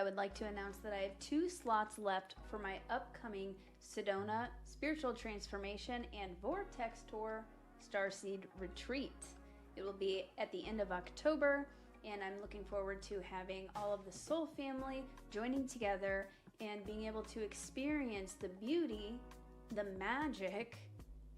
would like to announce that I have 2 slots left for my upcoming Sedona Spiritual Transformation and Vortex Tour Starseed Retreat. It will be at the end of October, and I'm looking forward to having all of the soul family joining together and being able to experience the beauty, the magic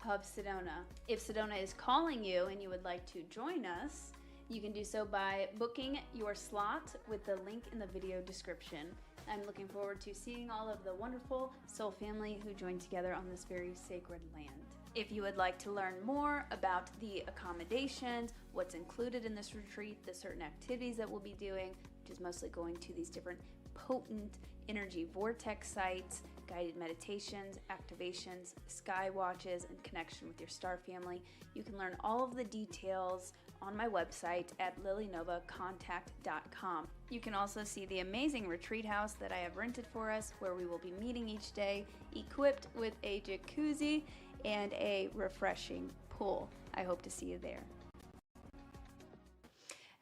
of Sedona. If Sedona is calling you and you would like to join us, you can do so by booking your slot with the link in the video description. I'm looking forward to seeing all of the wonderful soul family who join together on this very sacred land. If you would like to learn more about the accommodations, what's included in this retreat, the certain activities that we'll be doing, which is mostly going to these different potent energy vortex sites, guided meditations, activations, sky watches, and connection with your star family, you can learn all of the details on my website at lilynovacontact.com. You can also see the amazing retreat house that I have rented for us, where we will be meeting each day, equipped with a jacuzzi and a refreshing pool. I hope to see you there.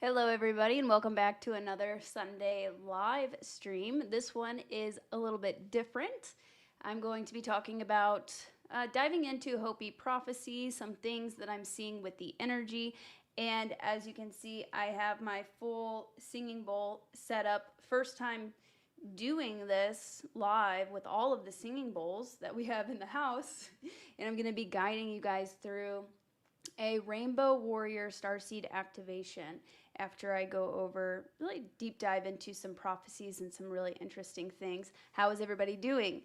Hello everybody, and welcome back to another Sunday live stream. This one is a little bit different. I'm going to be talking about diving into Hopi prophecy, some things that I'm seeing with the energy. And as you can see, I have my full singing bowl set up. First time doing this live with all of the singing bowls that we have in the house. And I'm going to be guiding you guys through a Rainbow Warrior Starseed activation after I go over, really deep dive into some prophecies and some really interesting things. How is everybody doing?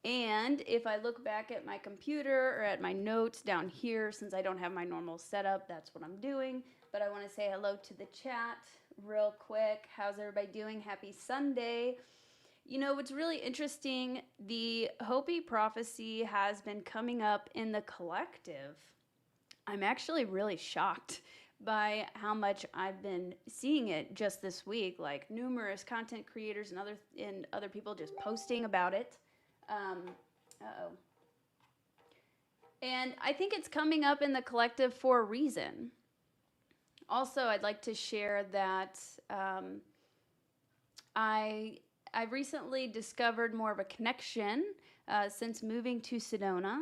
And if I look back at my computer or at my notes down here, since I don't have my normal setup, that's what I'm doing. But I want to say hello to the chat real quick. How's everybody doing? Happy Sunday. You know, what's really interesting, the Hopi prophecy has been coming up in the collective. I'm actually really shocked by how much I've been seeing it just this week, like numerous content creators and other people just posting about it. And I think it's coming up in the collective for a reason. Also, I'd like to share that I recently discovered more of a connection since moving to Sedona.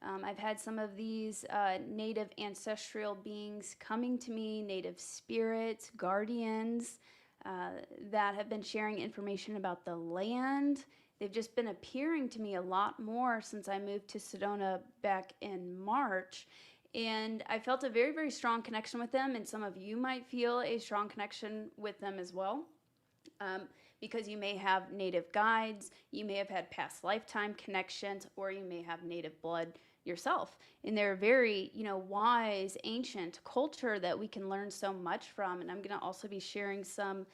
I've had some of these native ancestral beings coming to me, native spirits, guardians, that have been sharing information about the land. They've just been appearing to me a lot more since I moved to Sedona back in March. And I felt a very, very strong connection with them, and some of you might feel a strong connection with them as well. Because you may have native guides, you may have had past lifetime connections, or you may have native blood yourself. And they're very, wise, ancient culture that we can learn so much from. And I'm going to also be sharing some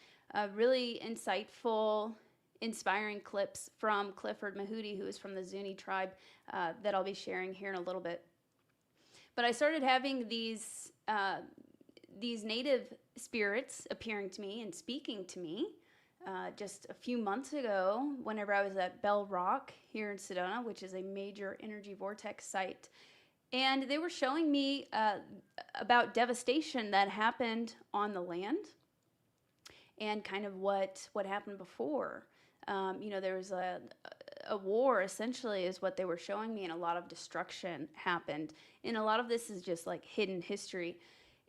really insightful, inspiring clips from Clifford Mahooty, who is from the Zuni tribe, that I'll be sharing here in a little bit. But I started having these native spirits appearing to me and speaking to me just a few months ago, whenever I was at Bell Rock here in Sedona, which is a major energy vortex site. And they were showing me about devastation that happened on the land and kind of what happened before. There was a war, essentially, is what they were showing me, and a lot of destruction happened. And a lot of this is just like hidden history.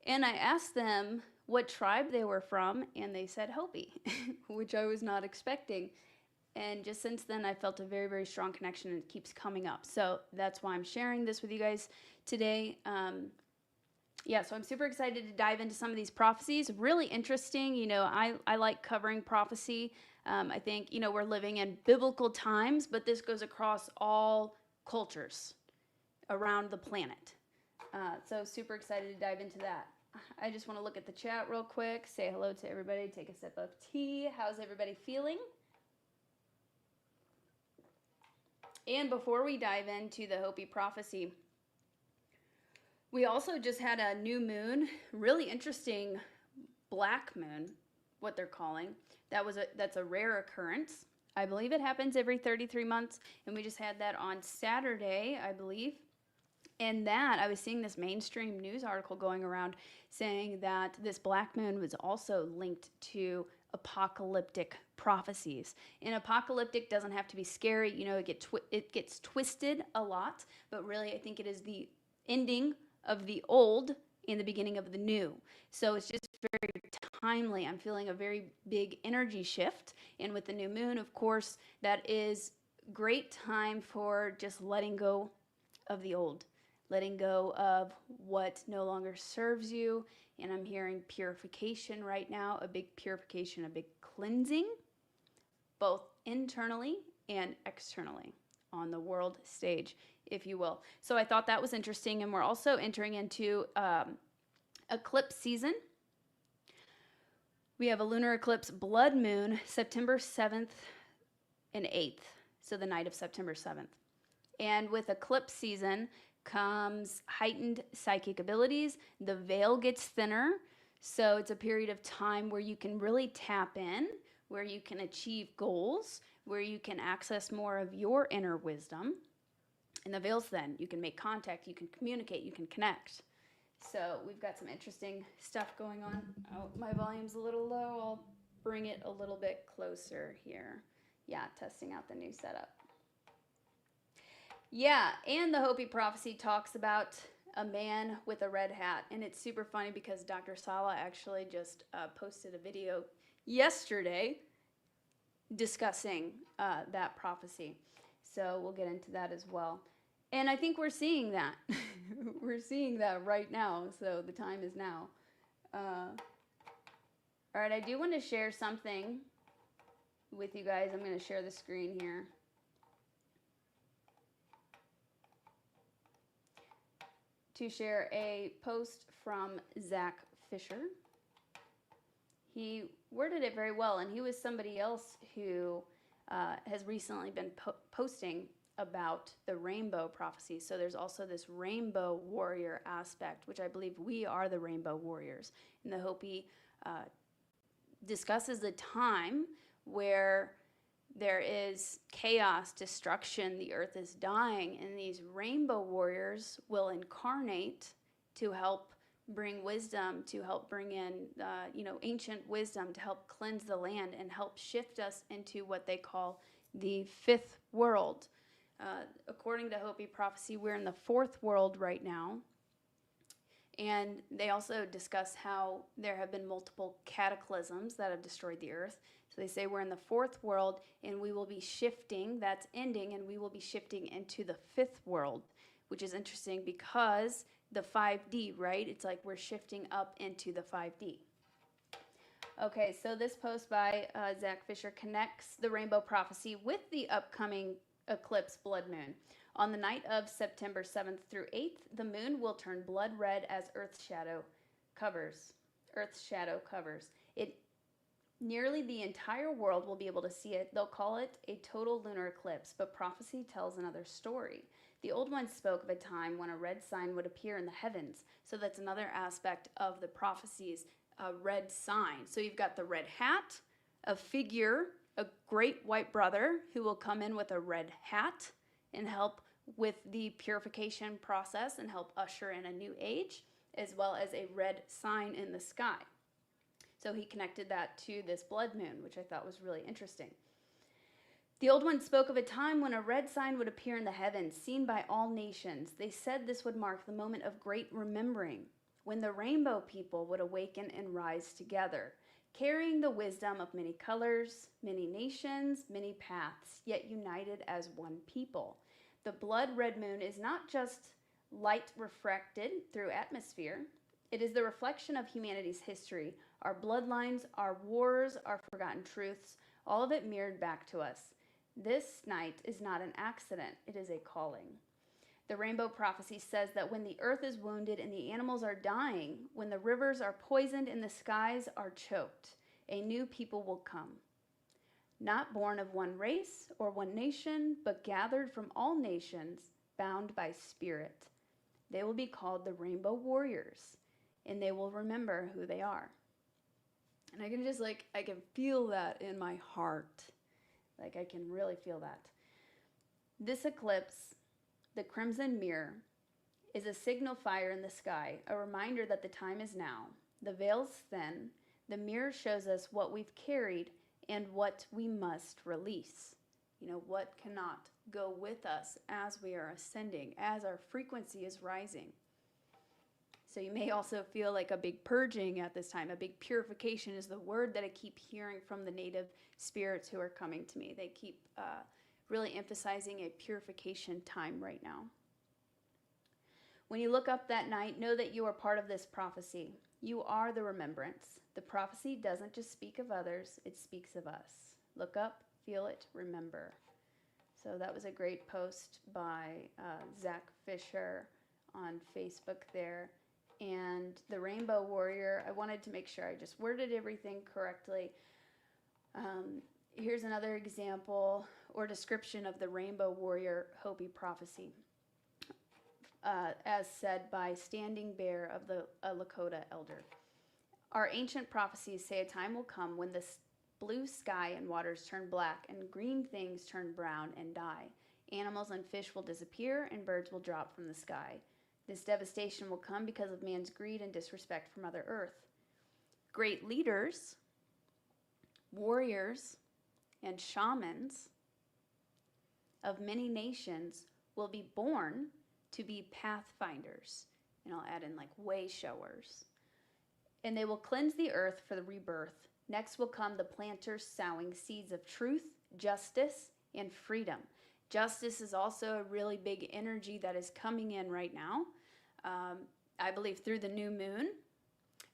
And I asked them what tribe they were from, and they said Hopi, which I was not expecting. And just since then, I felt a very, very strong connection, and it keeps coming up. So that's why I'm sharing this with you guys today. So I'm super excited to dive into some of these prophecies. Really interesting. I like covering prophecy. I think, we're living in biblical times, but this goes across all cultures around the planet. So super excited to dive into that. I just want to look at the chat real quick, say hello to everybody, take a sip of tea. How's everybody feeling? And before we dive into the Hopi prophecy, we also just had a new moon, really interesting black moon, what they're calling. That's a rare occurrence. I believe it happens every 33 months, and we just had that on Saturday, I believe. And that, I was seeing this mainstream news article going around saying that this black moon was also linked to apocalyptic prophecies. And apocalyptic doesn't have to be scary. You know, it gets twisted a lot, but really I think it is the ending of the old and the beginning of the new. So it's just very timely. I'm feeling a very big energy shift. And with the new moon, of course, that is great time for just letting go of the old, letting go of what no longer serves you. And I'm hearing purification right now, a big purification, a big cleansing, both internally and externally on the world stage, if you will. So I thought that was interesting. And we're also entering into eclipse season. We have a lunar eclipse blood moon September 7th and 8th, so the night of September 7th. And with eclipse season comes heightened psychic abilities. The veil gets thinner, so it's a period of time where you can really tap in, where you can achieve goals, where you can access more of your inner wisdom. And the veil's thin. You can make contact, you can communicate, you can connect. So we've got some interesting stuff going on. Oh, my volume's a little low. I'll bring it a little bit closer here. Yeah, testing out the new setup. Yeah, and the Hopi prophecy talks about a man with a red hat. And it's super funny because Dr. Sala actually just posted a video yesterday discussing that prophecy. So we'll get into that as well. And I think we're seeing that. We're seeing that right now. So the time is now. All right, I do want to share something with you guys. I'm going to share the screen here. To share a post from Zach Fisher. He worded it very well, and he was somebody else who has recently been posting about the rainbow prophecy. So there's also this rainbow warrior aspect, which I believe we are the rainbow warriors. And the Hopi discusses a time where there is chaos, destruction, the earth is dying, and these rainbow warriors will incarnate to help bring wisdom, to help bring in, ancient wisdom, to help cleanse the land and help shift us into what they call the fifth world. According to Hopi prophecy, we're in the fourth world right now. And they also discuss how there have been multiple cataclysms that have destroyed the earth. So they say we're in the fourth world and we will be shifting, that's ending, and we will be shifting into the fifth world, which is interesting because the 5D, right? It's like we're shifting up into the 5D. Okay, so this post by Zach Fisher connects the rainbow prophecy with the upcoming eclipse blood moon. On the night of September 7th through 8th, the moon will turn blood red as Earth's shadow covers. It nearly the entire world will be able to see it. They'll call it a total lunar eclipse, but prophecy tells another story. The old ones spoke of a time when a red sign would appear in the heavens. So that's another aspect of the prophecies, a red sign. So you've got the red hat, a figure, a great white brother who will come in with a red hat and help with the purification process and help usher in a new age, as well as a red sign in the sky. So he connected that to this blood moon, which I thought was really interesting. The old one spoke of a time when a red sign would appear in the heavens, seen by all nations. They said this would mark the moment of great remembering, when the rainbow people would awaken and rise together, carrying the wisdom of many colors, many nations, many paths, yet united as one people. The blood red moon is not just light refracted through atmosphere. It is the reflection of humanity's history, our bloodlines, our wars, our forgotten truths, all of it mirrored back to us. This night is not an accident, it is a calling. The rainbow prophecy says that when the earth is wounded and the animals are dying, when the rivers are poisoned and the skies are choked, a new people will come. Not born of one race or one nation, but gathered from all nations, bound by spirit. They will be called the Rainbow Warriors, and they will remember who they are. And I can feel that in my heart. Like I can really feel that. This eclipse, the crimson mirror, is a signal fire in the sky, a reminder that the time is now. The veil's thin, The mirror shows us what we've carried and what we must release. What cannot go with us as we are ascending, as our frequency is rising. So you may also feel like a big purging at this time. A big purification is the word that I keep hearing from the native spirits who are coming to me. They keep really emphasizing a purification time right now. When you look up that night, know that you are part of this prophecy. You are the remembrance. The prophecy doesn't just speak of others, it speaks of us. Look up, feel it, remember. So that was a great post by Zach Fisher on Facebook there. And the Rainbow Warrior, I wanted to make sure I just worded everything correctly. Here's another example or description of the Rainbow Warrior Hopi prophecy, as said by Standing Bear of the Lakota Elder. Our ancient prophecies say a time will come when the blue sky and waters turn black and green things turn brown and die. Animals and fish will disappear and birds will drop from the sky. This devastation will come because of man's greed and disrespect for Mother Earth. Great leaders, warriors, and shamans of many nations will be born to be pathfinders. And I'll add in like way showers. And they will cleanse the earth for the rebirth. Next will come the planters sowing seeds of truth, justice, and freedom. Justice is also a really big energy that is coming in right now. I believe through the new moon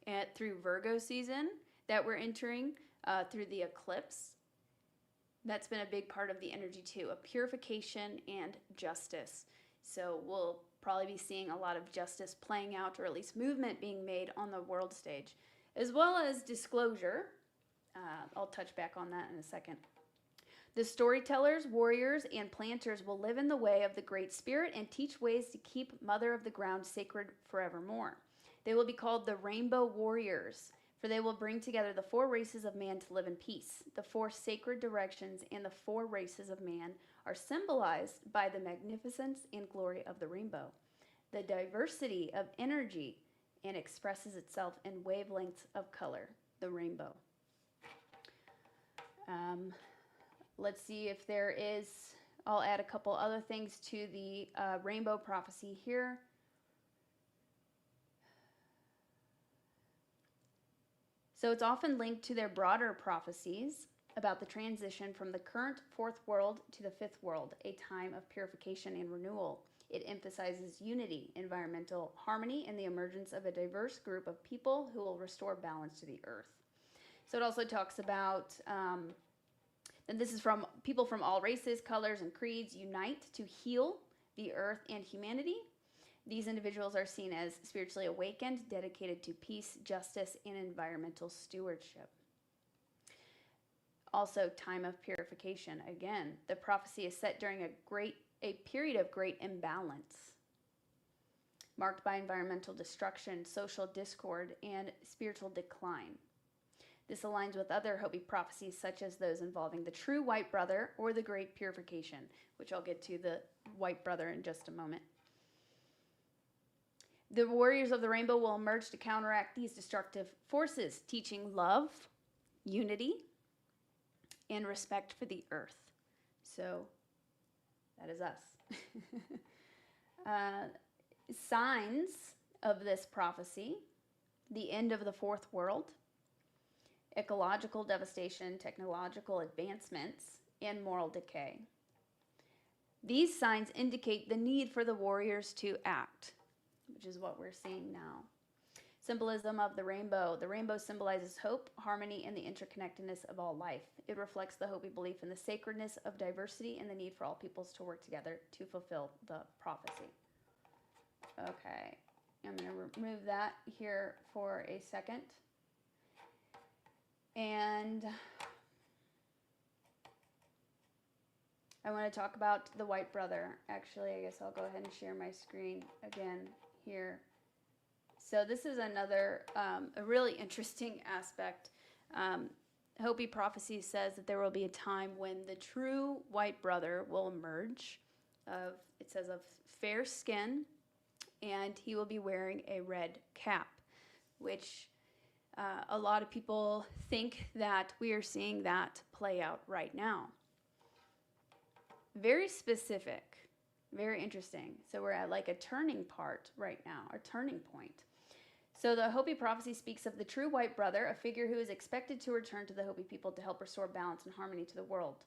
and through Virgo season that we're entering, through the eclipse. That's been a big part of the energy too, a purification and justice. So we'll probably be seeing a lot of justice playing out, or at least movement being made on the world stage, as well as disclosure. I'll touch back on that in a second. The storytellers, warriors, and planters will live in the way of the Great Spirit and teach ways to keep Mother of the Ground sacred forevermore. They will be called the Rainbow Warriors, for they will bring together the 4 races of man to live in peace. The 4 sacred directions and the 4 races of man are symbolized by the magnificence and glory of the rainbow, the diversity of energy, and expresses itself in wavelengths of color, the rainbow. Let's see if there is, I'll add a couple other things to the rainbow prophecy here. So it's often linked to their broader prophecies about the transition from the current 4th world to the 5th world, a time of purification and renewal. It emphasizes unity, environmental harmony, and the emergence of a diverse group of people who will restore balance to the earth. So it also talks about, and this is from people from all races, colors, and creeds unite to heal the earth and humanity. These individuals are seen as spiritually awakened, dedicated to peace, justice, and environmental stewardship. Also, time of purification. Again, the prophecy is set during a period of great imbalance, marked by environmental destruction, social discord, and spiritual decline. This aligns with other Hopi prophecies, such as those involving the true white brother or the great purification, which I'll get to the white brother in just a moment. The warriors of the rainbow will emerge to counteract these destructive forces, teaching love, unity, and respect for the earth. So that is us. Signs of this prophecy: the end of the 4th world, ecological devastation, technological advancements, and moral decay. These signs indicate the need for the warriors to act, which is what we're seeing now. Symbolism of the rainbow. The rainbow symbolizes hope, harmony, and the interconnectedness of all life. It reflects the Hopi belief in the sacredness of diversity and the need for all peoples to work together to fulfill the prophecy. Okay, I'm going to remove that here for a second. And I want to talk about the white brother. Actually, I guess I'll go ahead and share my screen again here. So this is another a really interesting aspect. Hopi prophecy says that there will be a time when the true white brother will emerge. It says of fair skin, and he will be wearing a red cap, which a lot of people think that we are seeing that play out right now. Very specific, very interesting. So we're at like a turning part right now, a turning point. So the Hopi prophecy speaks of the true white brother, a figure who is expected to return to the Hopi people to help restore balance and harmony to the world.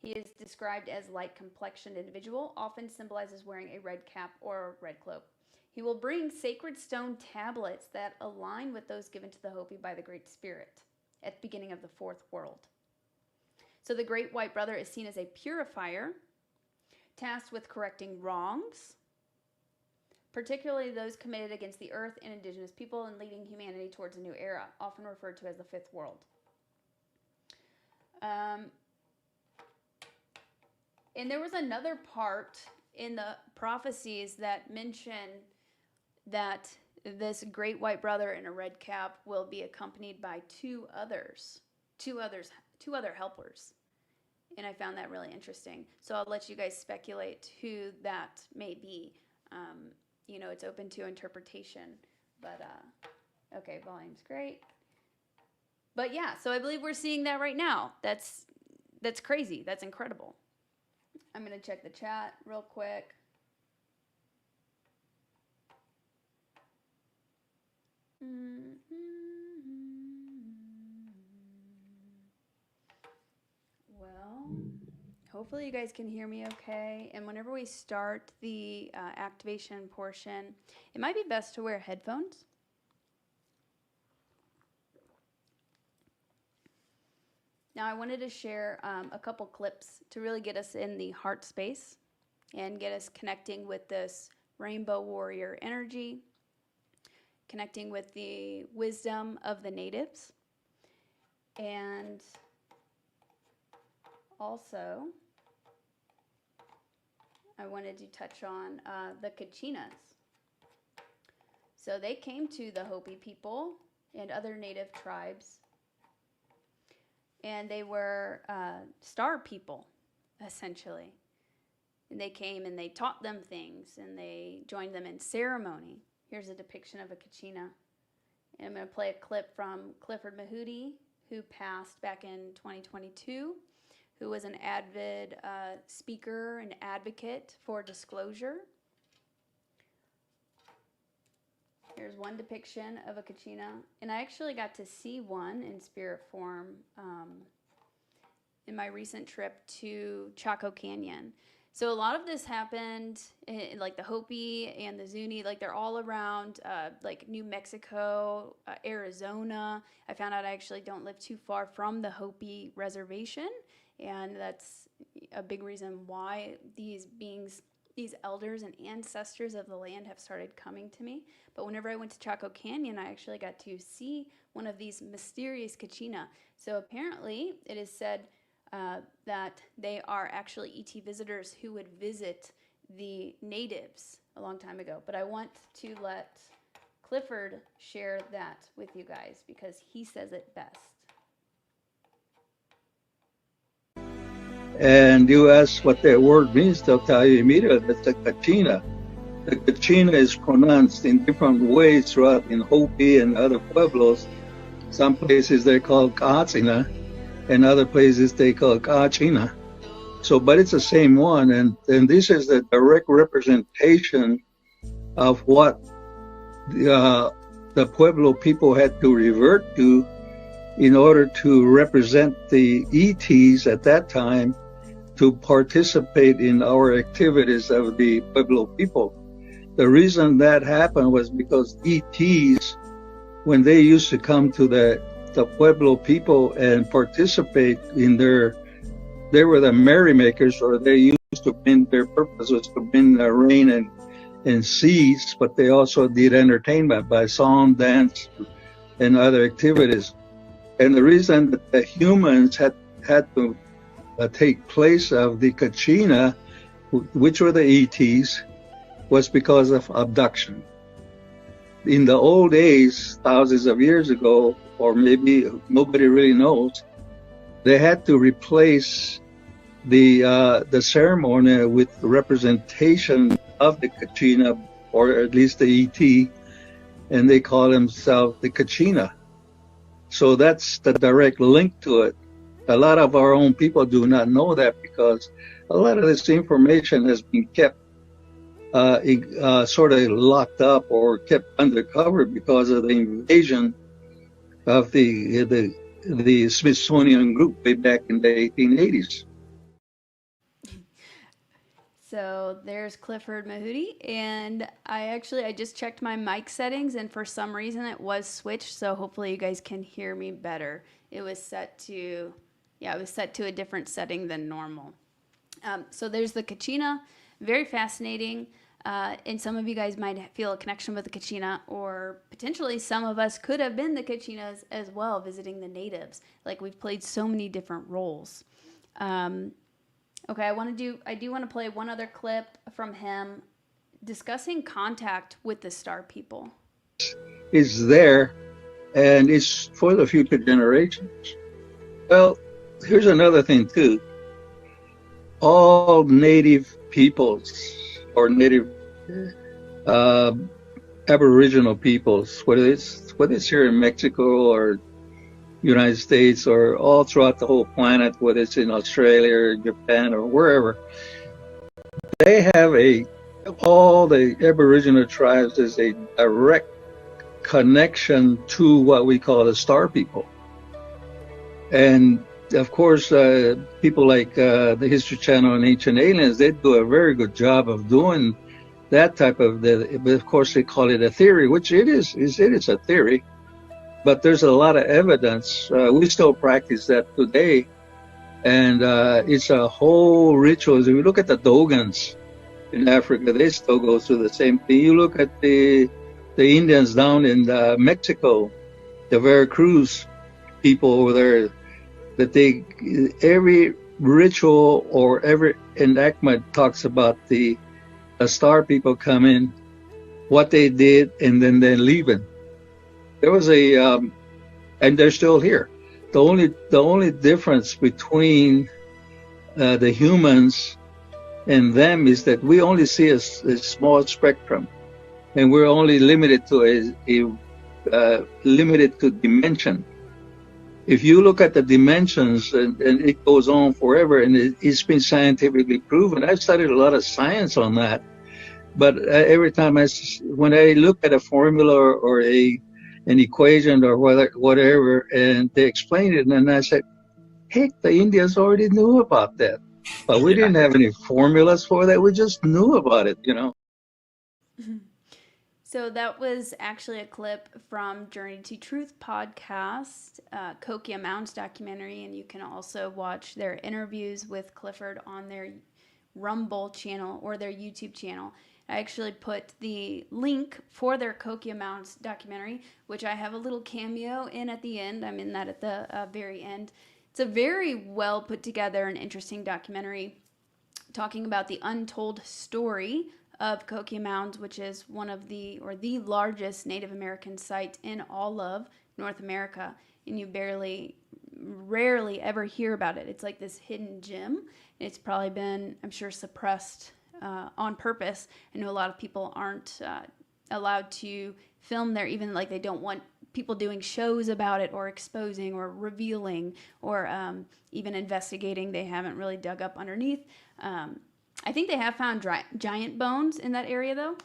He is described as light-complexioned individual, often symbolizes wearing a red cap or a red cloak. He will bring sacred stone tablets that align with those given to the Hopi by the Great Spirit at the beginning of the fourth world. So the great white brother is seen as a purifier, tasked with correcting wrongs, particularly those committed against the earth and indigenous people, and leading humanity towards a new era, often referred to as the fifth world. And there was another part in the prophecies that mention that this great white brother in a red cap will be accompanied by two other helpers. And I found that really interesting. So I'll let you guys speculate who that may be. You know, it's open to interpretation. But, okay, volume's great. But yeah, so I believe we're seeing that right now. That's crazy. That's incredible. I'm going to check the chat real quick. Well, hopefully you guys can hear me okay. And whenever we start the activation portion, it might be best to wear headphones. Now, I wanted to share a couple clips to really get us in the heart space and get us connecting with this rainbow warrior energy, connecting with the wisdom of the natives, and also I wanted to touch on the Kachinas. So they came to the Hopi people and other native tribes, and they were star people, essentially. And they came and they taught them things, and they joined them in ceremony. Here's a depiction of a Kachina. And I'm going to play a clip from Clifford Mahooty, who passed back in 2022, who was an avid speaker and advocate for disclosure. Here's one depiction of a Kachina, and I actually got to see one in spirit form in my recent trip to Chaco Canyon. So a lot of this happened in like the Hopi and the Zuni, like they're all around like New Mexico, Arizona. I found out I actually don't live too far from the Hopi reservation, and that's a big reason why these beings, these elders and ancestors of the land have started coming to me. But whenever I went to Chaco Canyon, I actually got to see one of these mysterious Kachina. So apparently it is said that they are actually ET visitors who would visit the natives a long time ago. But I want to let Clifford share that with you guys because he says it best. And you ask what that word means, they'll tell you immediately. It's the Kachina. The Kachina is pronounced in different ways throughout in Hopi and other pueblos. Some places they call Kachina, and other places they call Kachina. So, but it's the same one, and this is the direct representation of what the Pueblo people had to revert to in order to represent the ETs at that time to participate in our activities of the Pueblo people. The reason that happened was because ETs, when they used to come to the Pueblo people and participate in they were the merrymakers, or they used to bring, their purpose was to bring rain and seeds, but they also did entertainment by song, dance, and other activities. And the reason that the humans had to take place of the Kachina, which were the ETs, was because of abduction. In the old days, thousands of years ago, or maybe nobody really knows, they had to replace the ceremony with representation of the Kachina, or at least the ET, and they call themselves the Kachina. So that's the direct link to it. A lot of our own people do not know that because a lot of this information has been kept sort of locked up or kept undercover because of the invasion of the Smithsonian group way back in the 1880s. So there's Clifford Mahooty, and I just checked my mic settings, and for some reason it was switched. So hopefully you guys can hear me better. It was set to, yeah, it was set to a different setting than normal. So there's the Kachina, very fascinating. And some of you guys might feel a connection with the Kachina, or potentially some of us could have been the Kachinas as well, visiting the natives. Like we've played so many different roles. Okay, I do want to play one other clip from him discussing contact with the star people. It's there, and it's for the future generations. Well, here's another thing too. All native peoples or native uh, Aboriginal peoples, whether it's here in Mexico or United States or all throughout the whole planet, whether it's in Australia or Japan or wherever, they have all the Aboriginal tribes is a direct connection to what we call the star people. And of course, people like the History Channel and Ancient Aliens, they do a very good job of doing that type of, but of course they call it a theory, which it is a theory. But there's a lot of evidence. We still practice that today. And it's a whole ritual. If you look at the Dogons in Africa, they still go through the same thing. You look at the Indians down in Mexico, the Veracruz people over there, that every ritual or every enactment talks about the star people coming, what they did, and then they're leaving. There was and they're still here. The only difference between the humans and them is that we only see a small spectrum, and we're only limited to limited to dimension. If you look at the dimensions, and it goes on forever, and it's been scientifically proven. I've studied a lot of science on that, but every time when I look at a formula or an equation or whatever, and they explain it, and I said, heck, the Indians already knew about that. But we didn't have any formulas for that. We just knew about it, So that was actually a clip from Journey to Truth podcast, Cahokia Mounds documentary, and you can also watch their interviews with Clifford on their Rumble channel or their YouTube channel. I actually put the link for their Cahokia Mounds documentary, which I have a little cameo in at the end. I'm in that at the very end. It's a very well put together and interesting documentary talking about the untold story of Cahokia Mounds, which is one of the largest Native American site in all of North America, and you rarely ever hear about it. It's like this hidden gem. It's probably been, I'm sure, suppressed on purpose. I know a lot of people aren't allowed to film there, even like they don't want people doing shows about it or exposing or revealing or even investigating. They haven't really dug up underneath. I think they have found giant bones in that area, though,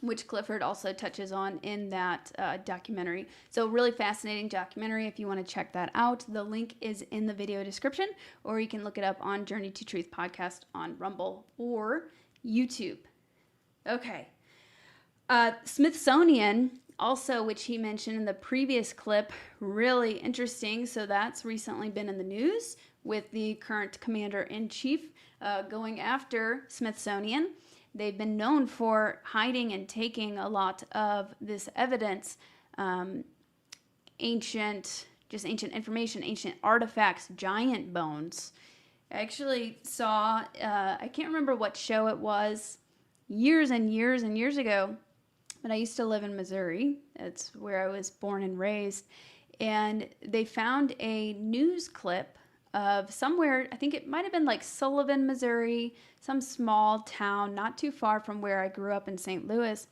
which Clifford also touches on in that documentary. So really fascinating documentary if you want to check that out. The link is in the video description, or you can look it up on Journey to Truth podcast on Rumble or YouTube. Okay. Smithsonian, also, which he mentioned in the previous clip, really interesting. So that's recently been in the news with the current commander-in-chief going after Smithsonian. They've been known for hiding and taking a lot of this evidence, ancient information, ancient artifacts, giant bones. I actually saw, I can't remember what show it was, years and years and years ago, but I used to live in Missouri. That's where I was born and raised. And they found a news clip of somewhere, I think it might have been like Sullivan, Missouri, some small town not too far from where I grew up in St. Louis,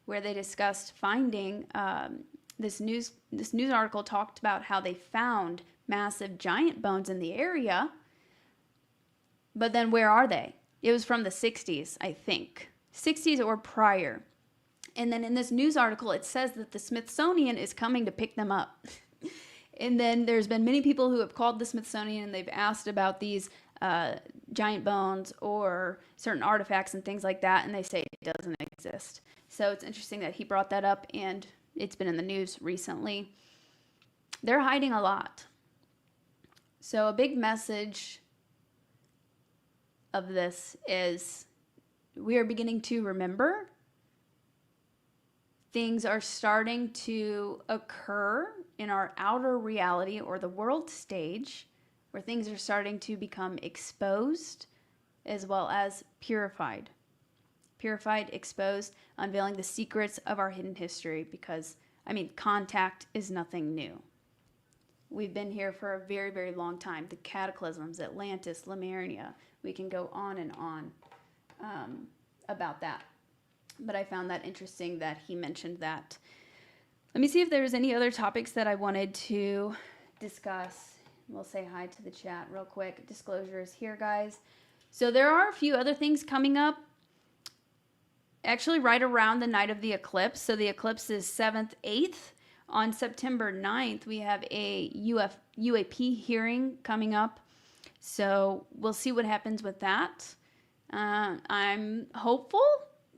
where they discussed finding this news article talked about how they found massive giant bones in the area, but then where are they? It was from the 60s, I think. 60s or prior. And then in this news article, it says that the Smithsonian is coming to pick them up. And then there's been many people who have called the Smithsonian and they've asked about these giant bones or certain artifacts and things like that, and they say it doesn't exist. So it's interesting that he brought that up, and it's been in the news recently. They're hiding a lot. So a big message of this is we are beginning to remember. Things are starting to occur in our outer reality or the world stage, where things are starting to become exposed as well as purified. Purified, exposed, unveiling the secrets of our hidden history, because, contact is nothing new. We've been here for a very, very long time. The cataclysms, Atlantis, Lemuria, we can go on and on about that. But I found that interesting that he mentioned that. Let me see if there's any other topics that I wanted to discuss. We'll say hi to the chat real quick. Disclosures here, guys. So there are a few other things coming up. Actually, right around the night of the eclipse. So the eclipse is 7th, 8th. On September 9th, we have a UAP hearing coming up. So we'll see what happens with that. I'm hopeful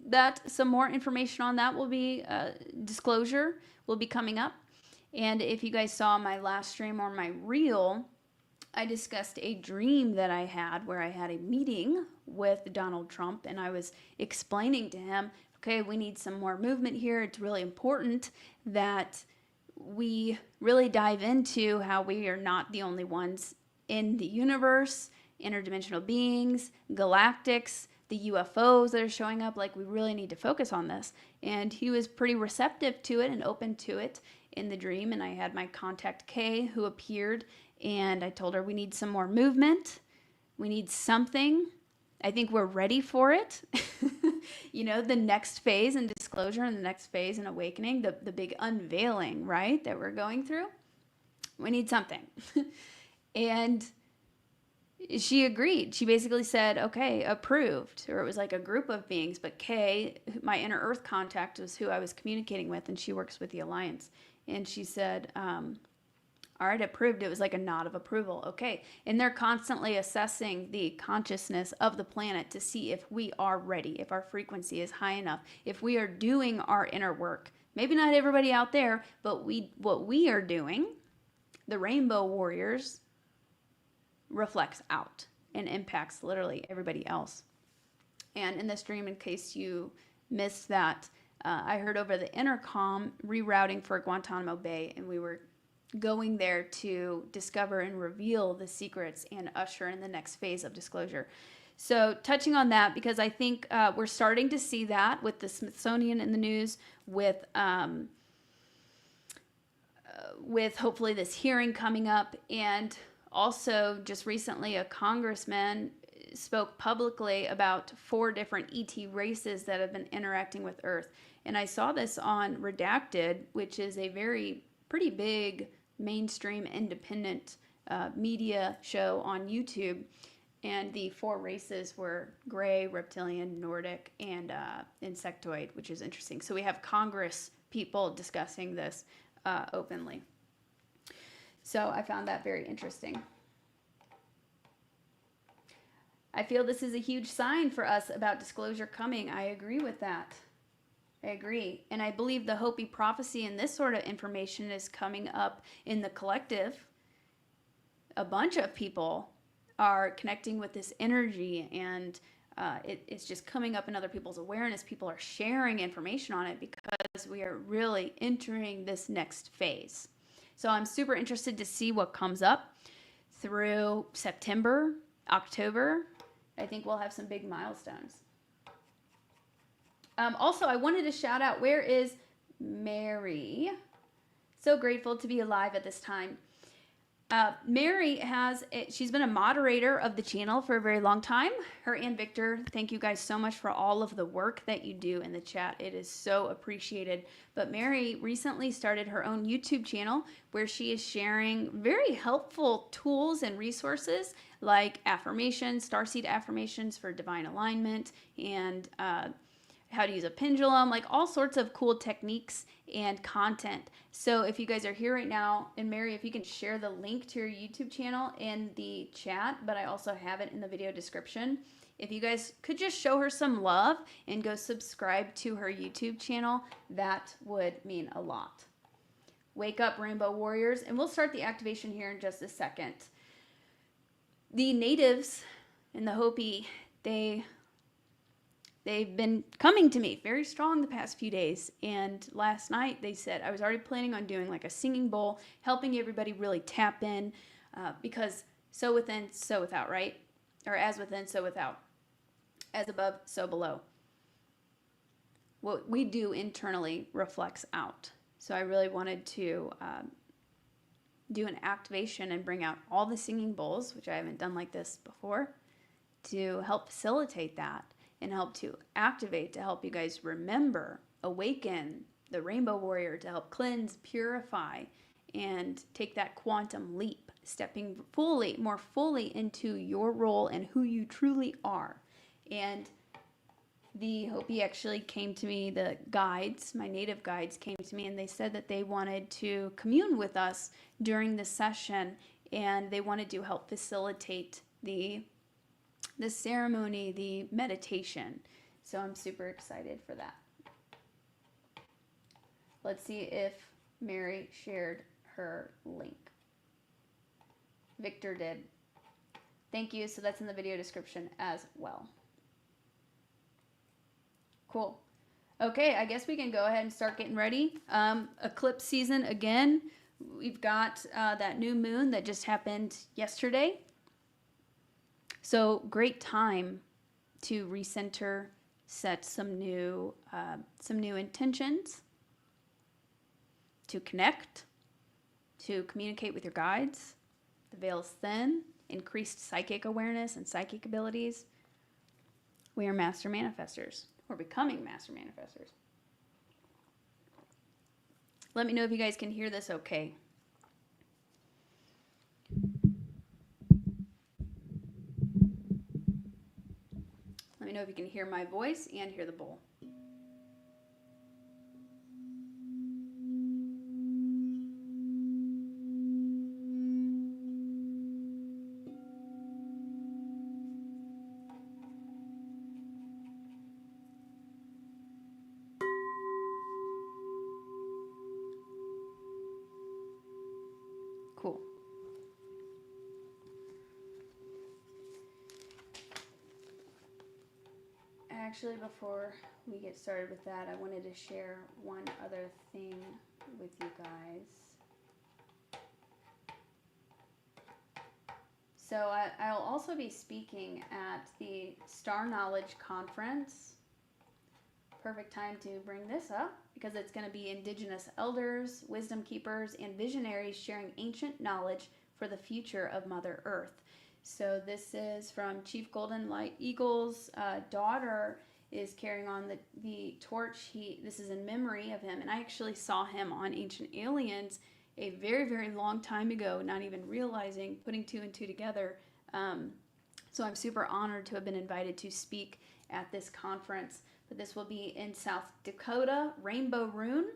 that some more information on that will be, disclosure will be coming up. And if you guys saw my last stream or my reel, I discussed a dream that I had where I had a meeting with Donald Trump, and I was explaining to him, okay, we need some more movement here. It's really important that we really dive into how we are not the only ones in the universe, interdimensional beings, galactics, the UFOs that are showing up. Like, we really need to focus on this. And he was pretty receptive to it and open to it in the dream. And I had my contact Kay, who appeared, and I told her we need some more movement. We need something. I think we're ready for it. The next phase in disclosure and the next phase in awakening, the big unveiling, right, that we're going through. We need something. And she agreed. She basically said, okay, approved. Or it was like a group of beings. But Kay, my inner earth contact, was who I was communicating with, and she works with the Alliance. And she said, all right, approved. It was like a nod of approval. Okay. And they're constantly assessing the consciousness of the planet to see if we are ready, if our frequency is high enough, if we are doing our inner work. Maybe not everybody out there, but what we are doing, the Rainbow Warriors, reflects out and impacts literally everybody else. And in this dream, in case you missed that, I heard over the intercom rerouting for Guantanamo Bay, and we were going there to discover and reveal the secrets and usher in the next phase of disclosure. So touching on that, because I think we're starting to see that with the Smithsonian in the news, with hopefully this hearing coming up. And also just recently a congressman spoke publicly about 4 different ET races that have been interacting with Earth. And I saw this on Redacted, which is a pretty big mainstream independent media show on YouTube. And the 4 races were gray, reptilian, Nordic, and insectoid, which is interesting. So we have Congress people discussing this openly. So I found that very interesting. I feel this is a huge sign for us about disclosure coming. I agree with that. I agree. And I believe the Hopi prophecy and this sort of information is coming up in the collective. A bunch of people are connecting with this energy, and it's just coming up in other people's awareness. People are sharing information on it because we are really entering this next phase. So I'm super interested to see what comes up through September, October. I think we'll have some big milestones. Also, I wanted to shout out, where is Mary? So grateful to be alive at this time. Mary she's been a moderator of the channel for a very long time. Her and Victor, thank you guys so much for all of the work that you do in the chat. It is so appreciated. But Mary recently started her own YouTube channel where she is sharing very helpful tools and resources like affirmations, Starseed affirmations for divine alignment, and how to use a pendulum, like all sorts of cool techniques and content. So if you guys are here right now, and Mary, if you can share the link to your YouTube channel in the chat, but I also have it in the video description. If you guys could just show her some love and go subscribe to her YouTube channel, that would mean a lot. Wake up, Rainbow Warriors, and we'll start the activation here in just a second. The natives in the Hopi, they've been coming to me very strong the past few days. And last night they said, I was already planning on doing like a singing bowl, helping everybody really tap in, because so within, so without, right? Or as within, so without. As above, so below. What we do internally reflects out. So I really wanted to do an activation and bring out all the singing bowls, which I haven't done like this before, to help facilitate that and help to activate, to help you guys remember, awaken the Rainbow Warrior, to help cleanse, purify, and take that quantum leap, stepping more fully into your role and who you truly are. And the Hopi actually came to me, the guides, my native guides came to me, and they said that they wanted to commune with us during the session, and they wanted to help facilitate the ceremony, the meditation. So I'm super excited for that. Let's see if Mary shared her link. Victor did. Thank you. So that's in the video description as well. Cool. Okay, I guess we can go ahead and start getting ready. Eclipse season again. We've got that new moon that just happened yesterday. So great time to recenter, set some new intentions, to connect, to communicate with your guides. The veil's thin, increased psychic awareness and psychic abilities. We are master manifestors. We're becoming master manifestors. Let me know if you guys can hear this okay. Let me know if you can hear my voice and hear the bowl. Cool. Actually, before we get started with that, I wanted to share one other thing with you guys. So I'll also be speaking at the Star Knowledge Conference. Perfect time to bring this up because it's going to be Indigenous elders, wisdom keepers, and visionaries sharing ancient knowledge for the future of Mother Earth. So this is from Chief Golden Light Eagle's daughter is carrying on the torch. This is in memory of him, and I actually saw him on Ancient Aliens a very, very long time ago, not even realizing, putting two and two together. So I'm super honored to have been invited to speak at this conference. But this will be in South Dakota, Rainbow Rune,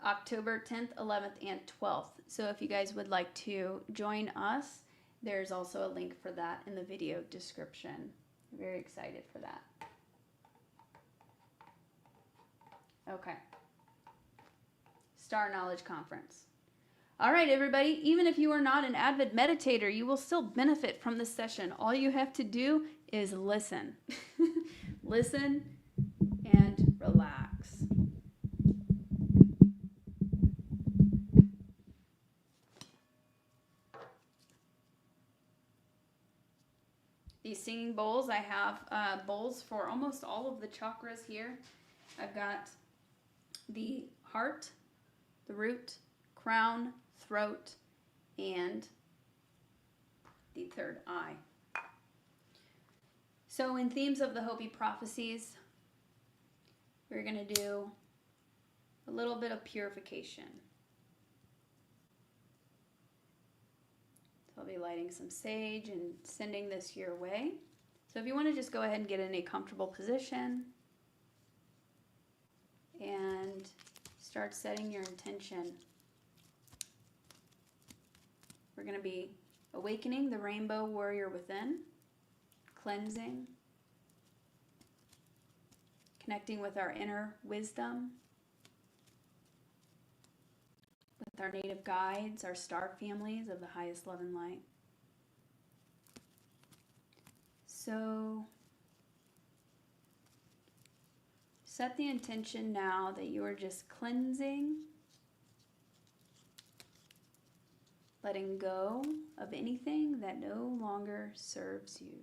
October 10th, 11th, and 12th. So if you guys would like to join us, there's also a link for that in the video description. Very excited for that. Okay. Star Knowledge Conference. All right, everybody. Even if you are not an avid meditator, you will still benefit from this session. All you have to do is listen. Listen and relax. These singing bowls, I have bowls for almost all of the chakras here. I've got the heart, the root, crown, throat, and the third eye. So in themes of the Hopi prophecies, we're going to do a little bit of purification. So I'll be lighting some sage and sending this your way. So if you want to just go ahead and get in a comfortable position and start setting your intention. We're going to be awakening the rainbow warrior within, cleansing, connecting with our inner wisdom, with our native guides, our star families of the highest love and light. So set the intention now that you are just cleansing, letting go of anything that no longer serves you.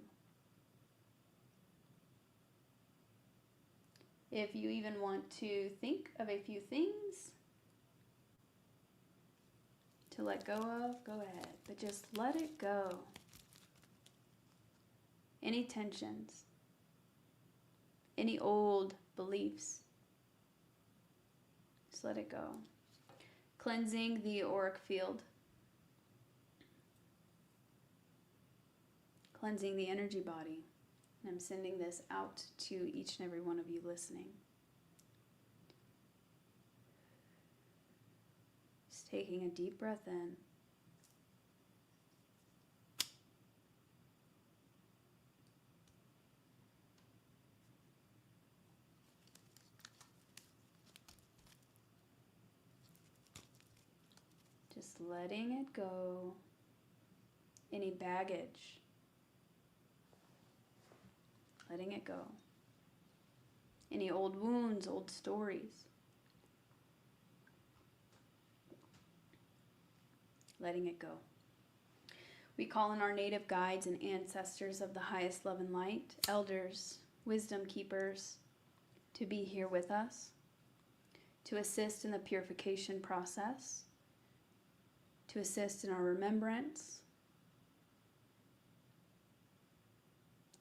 If you even want to think of a few things to let go of, go ahead, but just let it go. Any tensions, any old beliefs, just let it go. Cleansing the auric field, cleansing the energy body. And I'm sending this out to each and every one of you listening. Just taking a deep breath in. Just letting it go. Any baggage, letting it go. Any old wounds, old stories, letting it go. We call in our native guides and ancestors of the highest love and light, elders, wisdom keepers, to be here with us, to assist in the purification process, to assist in our remembrance,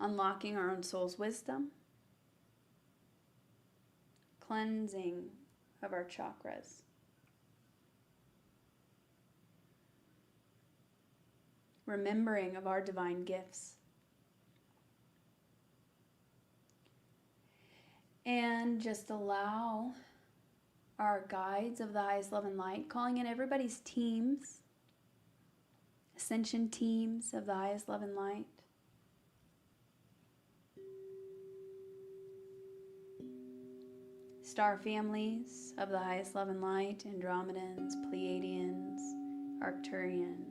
unlocking our own soul's wisdom, cleansing of our chakras, remembering of our divine gifts, and just allow our guides of the highest love and light, calling in everybody's teams, ascension teams of the highest love and light, star families of the highest love and light, Andromedans, Pleiadians, Arcturians,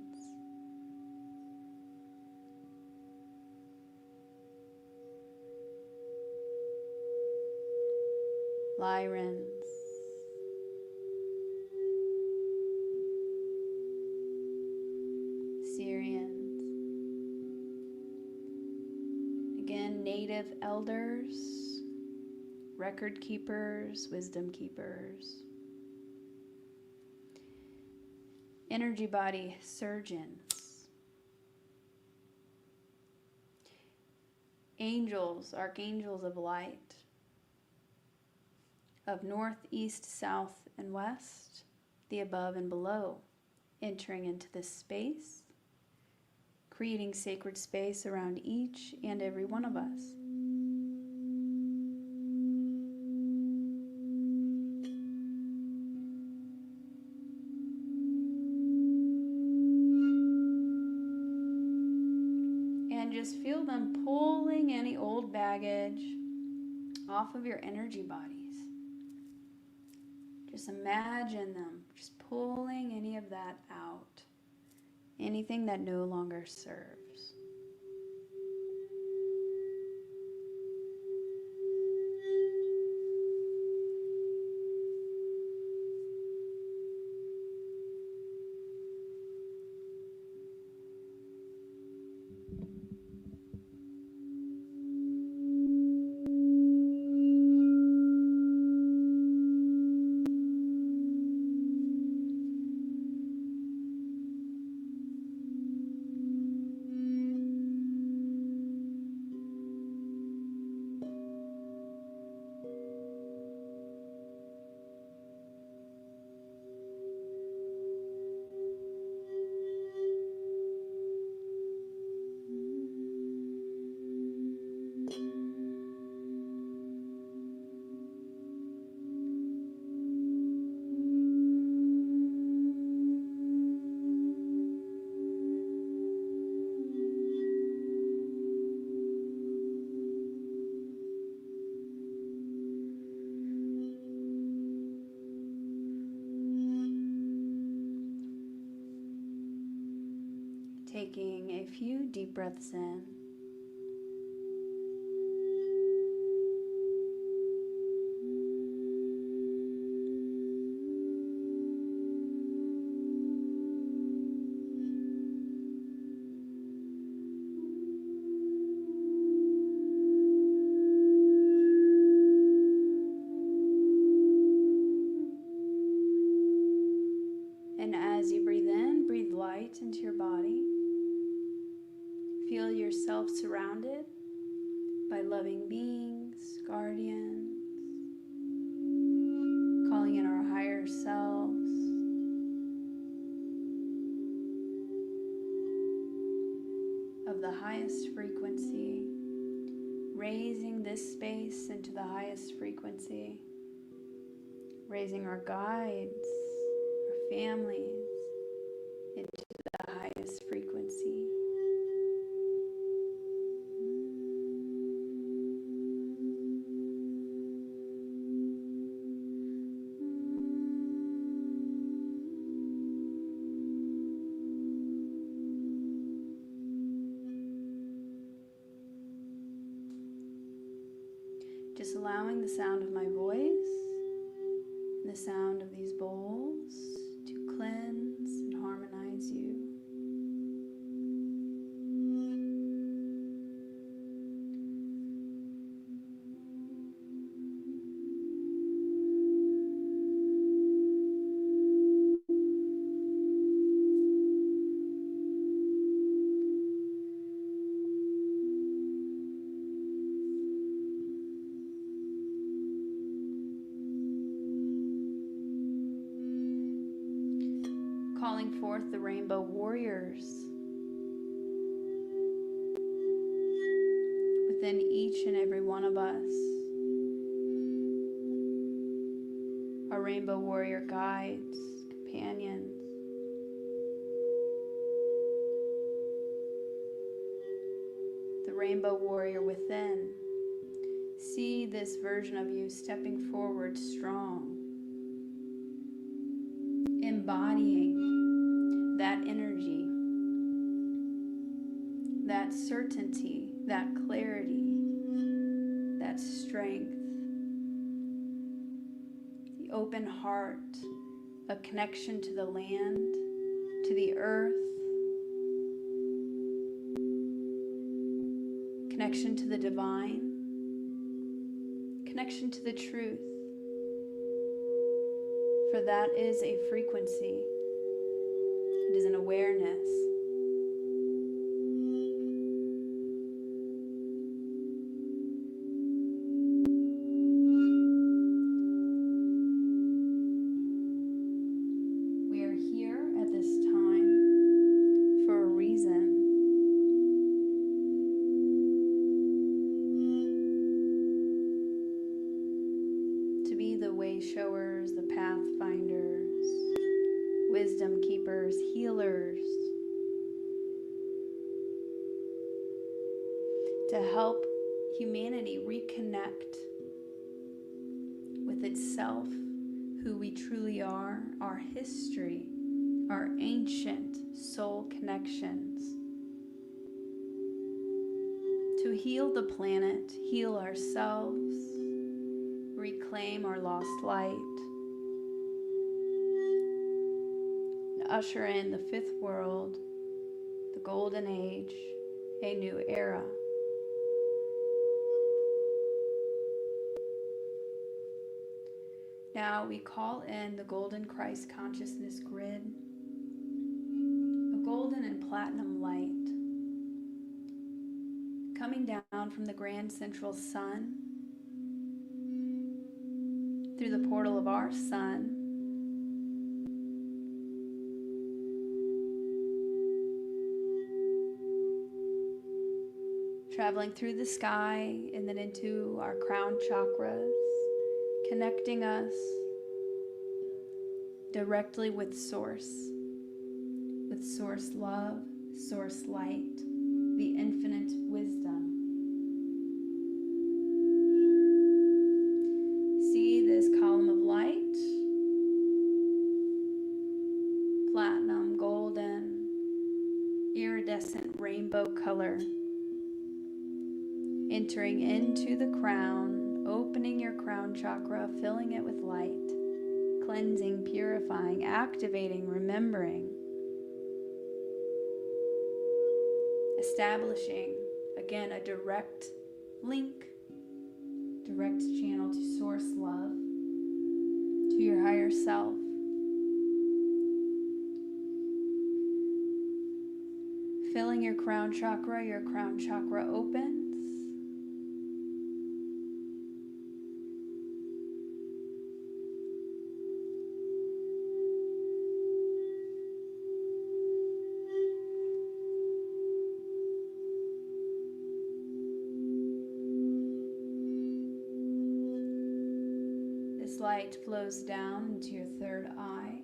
Lyrans, Syrians, again, native elders, record keepers, wisdom keepers, energy body surgeons, angels, archangels of light, of north, east, south, and west, the above and below, entering into this space, creating sacred space around each and every one of us. And just feel them pulling any old baggage off of your energy bodies. Just imagine them just pulling any of that out. Anything that no longer serves. taking a few deep breaths in. And as you breathe in, breathe light into your body. Feel yourself surrounded by loving beings, guardians, calling in our higher selves, of the highest frequency, raising this space into the highest frequency, raising our guides, our families into the highest frequency. Just allowing the sound of my voice, and the sound of these bowls to cleanse and harmonize you. Calling forth the rainbow warriors within each and every one of us. Our rainbow warrior guides, companions. The rainbow warrior within. See this version of you stepping forward strong, embodying that energy, that certainty, that clarity, that strength, the open heart, a connection to the land, to the earth, connection to the divine, connection to the truth. For that is a frequency. It is an awareness. We are here at this time for a reason. To be the way showers, the pathfinders, wisdom keepers, healers, to help humanity reconnect with itself, who we truly are, our history, our ancient soul connections, to heal the planet, heal ourselves, reclaim our lost light, usher in the fifth world, the golden age, a new era. Now we call in the golden Christ consciousness grid, a golden and platinum light coming down from the grand central sun through the portal of our sun, traveling through the sky and then into our crown chakras, connecting us directly with Source love, Source light, the infinite wisdom. See this column of light, platinum, golden, iridescent rainbow color, entering into the crown, opening your crown chakra, filling it with light, cleansing, purifying, activating, remembering, establishing, again, a direct link, direct channel to source love, to your higher self. Filling your crown chakra opens. This light flows down into your third eye.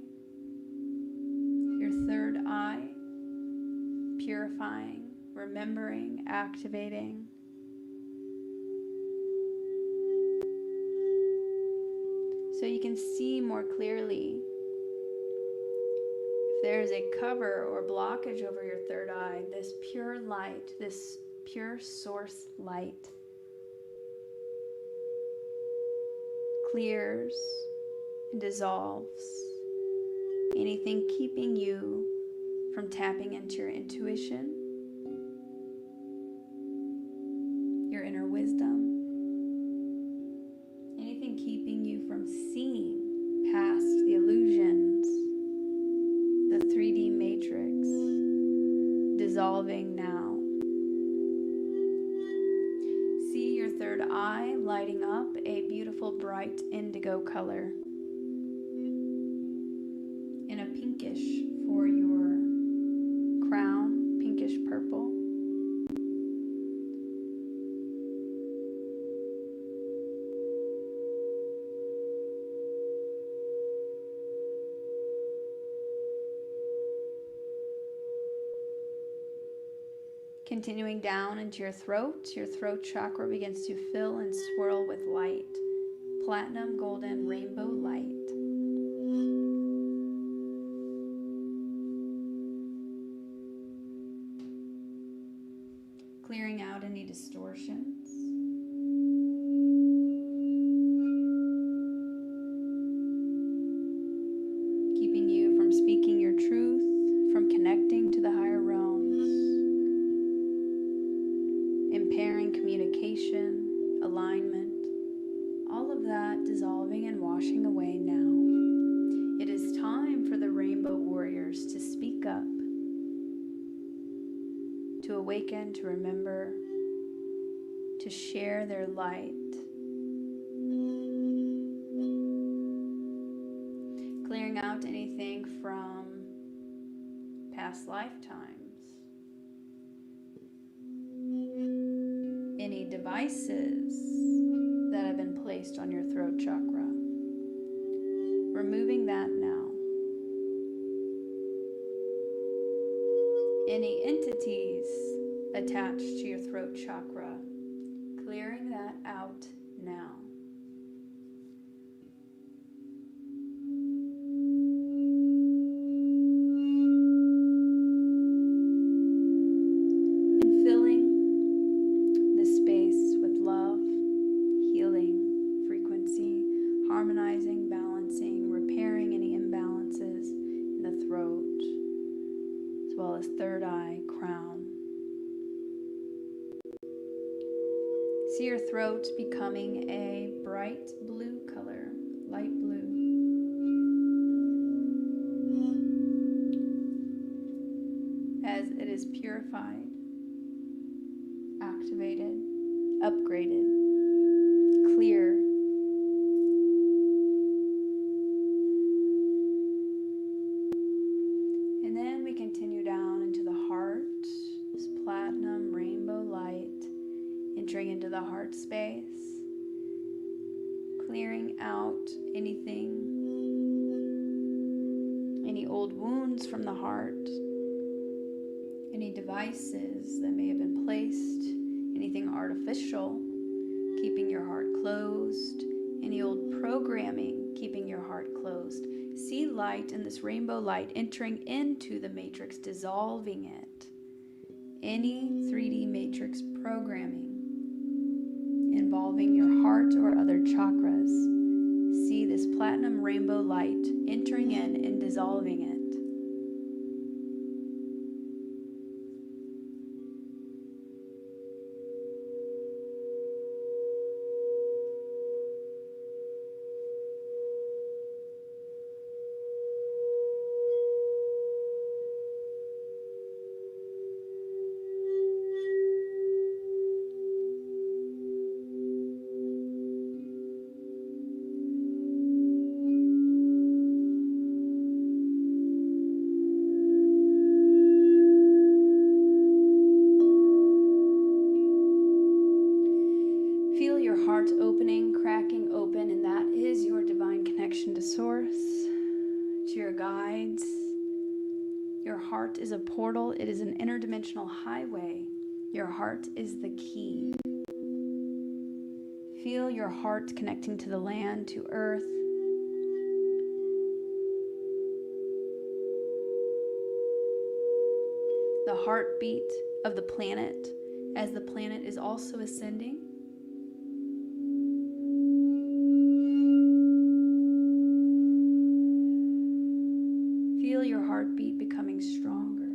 Your third eye, purifying, remembering, activating. So you can see more clearly if there is a cover or blockage over your third eye. This pure light, this pure source light clears and dissolves anything keeping you from tapping into your intuition, your inner wisdom, anything keeping you from seeing past the illusions, the 3D matrix, dissolving now. See your third eye lighting up a beautiful bright indigo color in a pinkish for your crown, pinkish purple. Continuing down into your throat chakra begins to fill and swirl with light, platinum, golden, rainbow light. Clearing out any distortions. Keeping you from speaking your truth, from connecting to the higher realms. Impairing communication, alignment. All of that dissolving and washing away now. It is time for the rainbow warriors to speak up, to awaken, to remember, to share their light. Clearing out anything from past lifetimes, any devices that have been placed on your throat chakra. Removing that now. Any entities attached to your throat chakra, clearing that out now. And filling the space with love, healing, frequency, harmonizing, balancing, repairing any imbalances in the throat, as well as third eye, crown. See your throat becoming a bright blue color, light blue. As it is purified, activated, upgraded, clear. And then we continue down into the heart, this platinum rainbow light, entering into the heart space, clearing out anything, any old wounds from the heart, any devices that may have been placed, anything artificial, keeping your heart closed, any old programming, keeping your heart closed. See light in this rainbow light entering into the matrix, dissolving it any 3D matrix programming involving your heart or other chakras. See this platinum rainbow light entering in and dissolving it. Feel your heart opening, cracking open, and that is your divine connection to Source, to your guides. Your heart is a portal. It is an interdimensional highway. Your heart is the key. Feel your heart connecting to the land, to earth. The heartbeat of the planet as the planet is also ascending. Feel your heartbeat becoming stronger.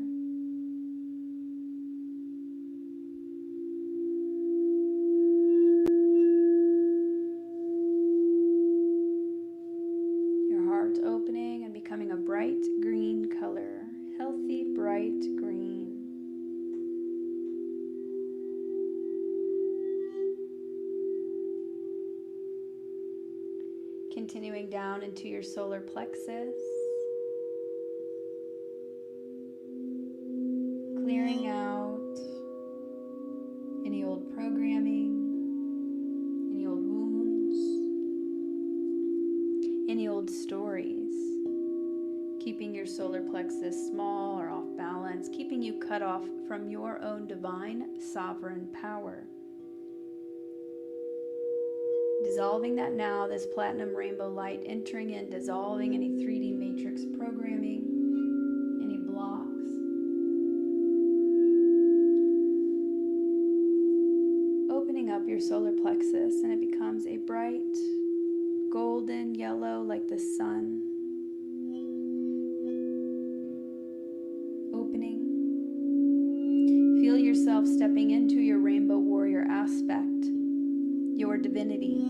Your heart opening and becoming a bright green color, healthy bright green. Continuing down into your solar plexus. Clearing out any old programming, any old wounds, any old stories, keeping your solar plexus small or off balance, keeping you cut off from your own divine sovereign power. Dissolving that now, this platinum rainbow light entering in, dissolving any 3D matrix programming, any blocks. Opening up your solar plexus, and it becomes a bright golden yellow like the sun. Opening. Feel yourself stepping into your rainbow warrior aspect, your divinity,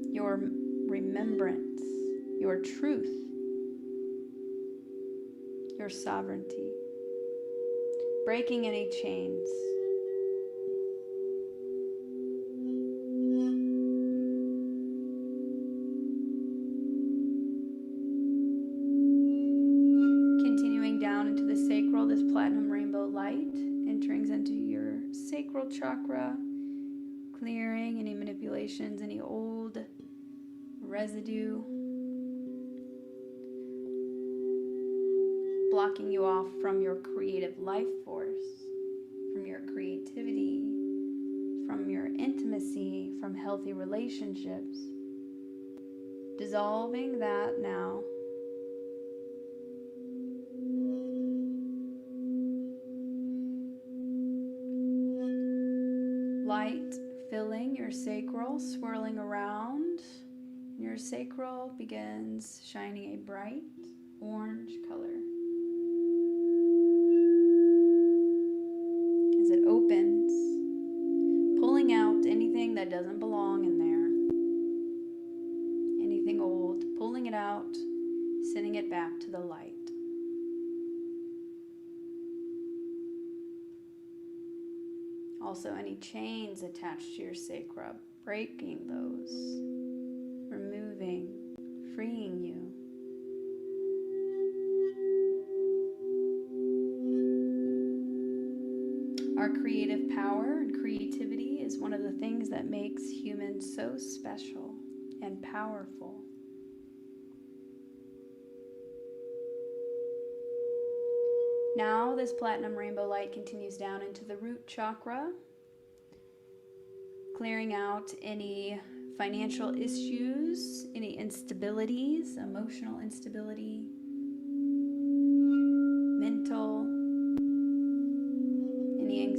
your remembrance, your truth, your sovereignty. Breaking any chains. Continuing down into the sacral, this platinum rainbow light entering into your sacral chakra, clearing any manipulations, any old residue, blocking you off from your creative life force, from your creativity, from your intimacy, from healthy relationships. Dissolving that now. Light filling your sacral, swirling around. Your sacral begins shining a bright orange color. As it opens, pulling out anything that doesn't belong in there, anything old, pulling it out, sending it back to the light. Also, any chains attached to your sacrum, breaking those, removing, freeing you. Our creative power and creativity is one of the things that makes humans so special and powerful. Now this platinum rainbow light continues down into the root chakra, clearing out any financial issues, any instabilities, emotional instability, mental,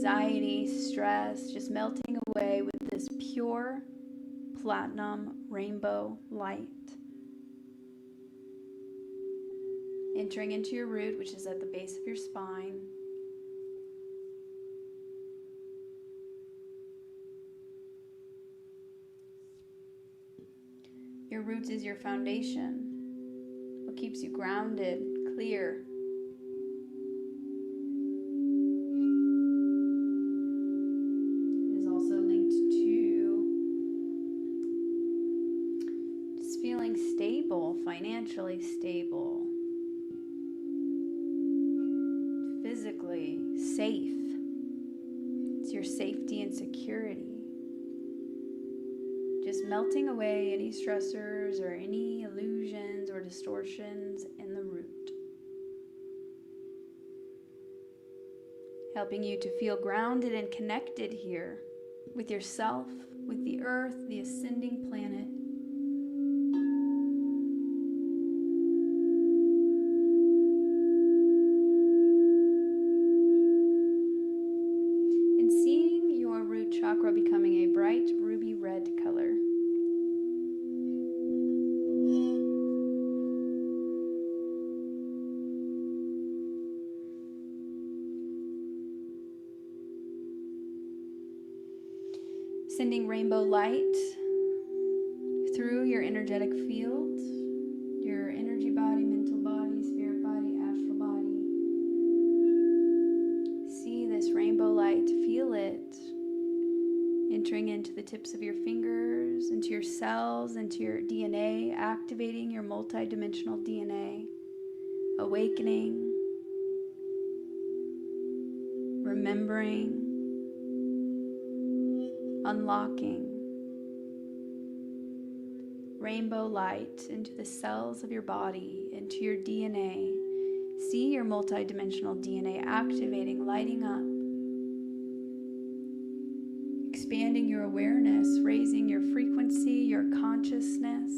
anxiety, stress, just melting away with this pure platinum rainbow light. Entering into your root, which is at the base of your spine. Your roots is your foundation. What keeps you grounded, clear. It is also linked to just feeling stable, financially stable, physically safe. It's your safety and security. Just melting away any stressors or any illusions or distortions in the root. Helping you to feel grounded and connected here with yourself, with the earth, the ascending planet. And seeing your root chakra becoming a bright ruby red color. Sending rainbow light through your energetic field, your energy body, mental body, spirit body, astral body. See this rainbow light, feel it entering into the tips of your fingers, into your cells, into your DNA, activating your multidimensional DNA, awakening, remembering, unlocking. Rainbow light into the cells of your body, into your DNA. See your multidimensional DNA activating, lighting up. Expanding your awareness, raising your frequency, your consciousness.